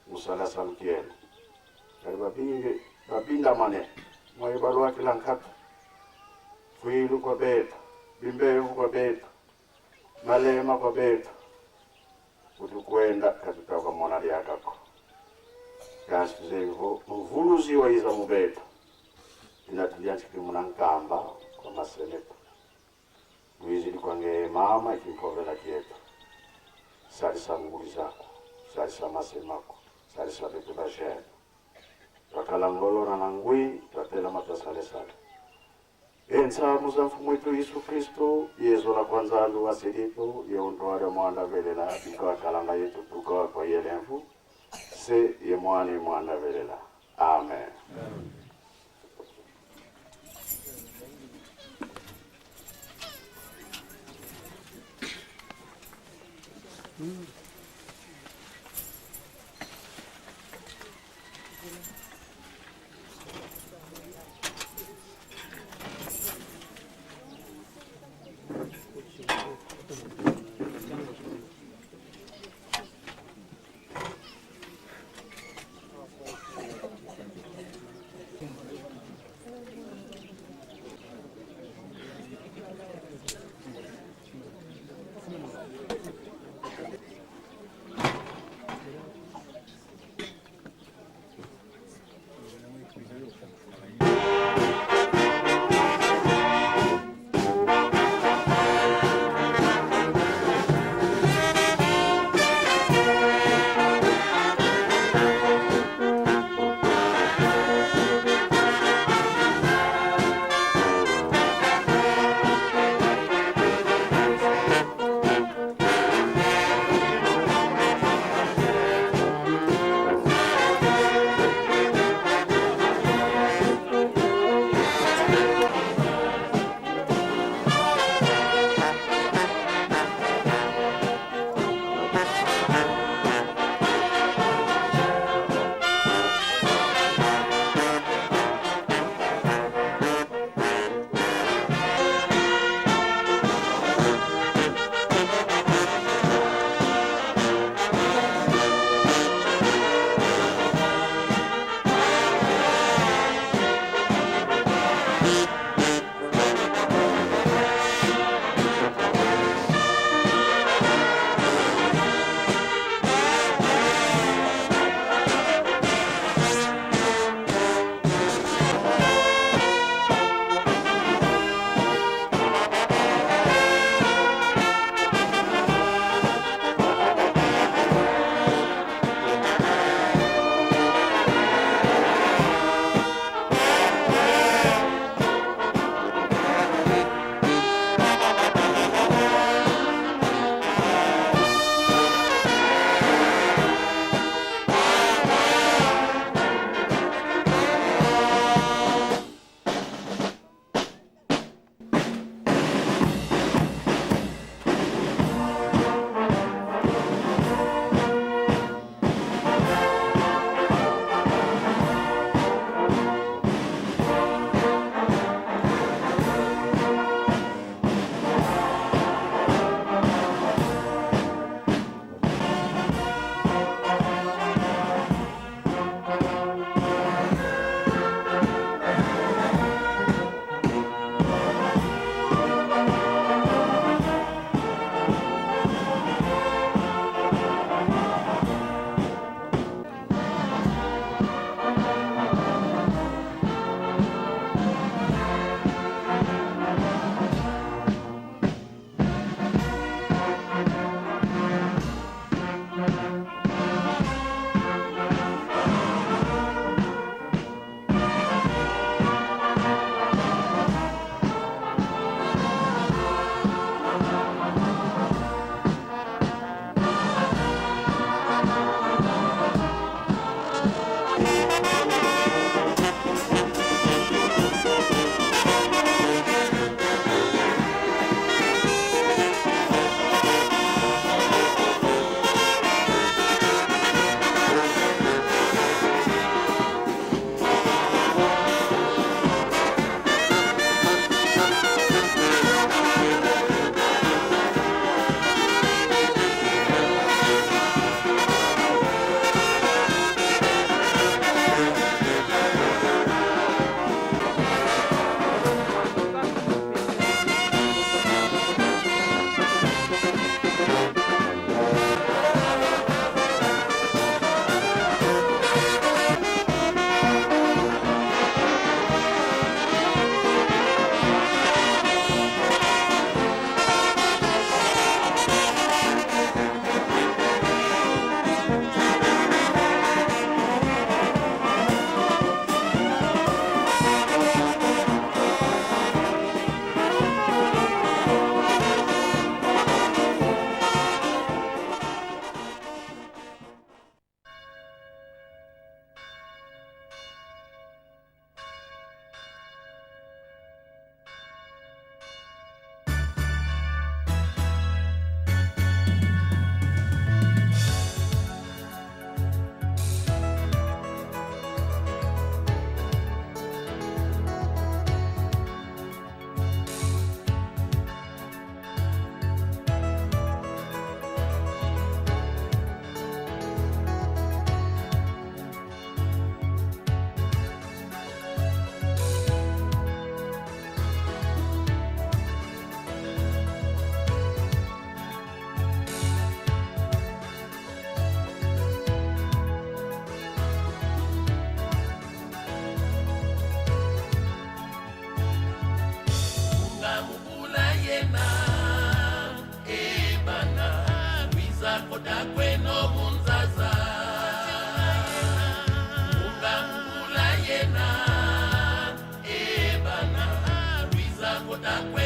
musala salutienu kali babinda mane mwaibalu wakila nkatu fuilu kwa beta bimbevu kwa beta malema kwa beta utukwenda katutaka mwana lyakako kasi tuzevo mvuluzi wa iza mubeta inatulyanchiki muna nkamba kwa maseneta mwizili kwange mama ikinkovela kietu salisa nguli zako salisa masemako salisa betu bajene twakalangolona na ngwi twatela matasalesale ensamu za mfumu wetu Yesu Kristo yezo la kwanza alu wasilipo yeondwale mwana velela bikawa kalanga yetu tukawa kwa yelemfu se ye mwana velela amen. kotakwe no munzaza ungamula yena ebana Luisa kotakwe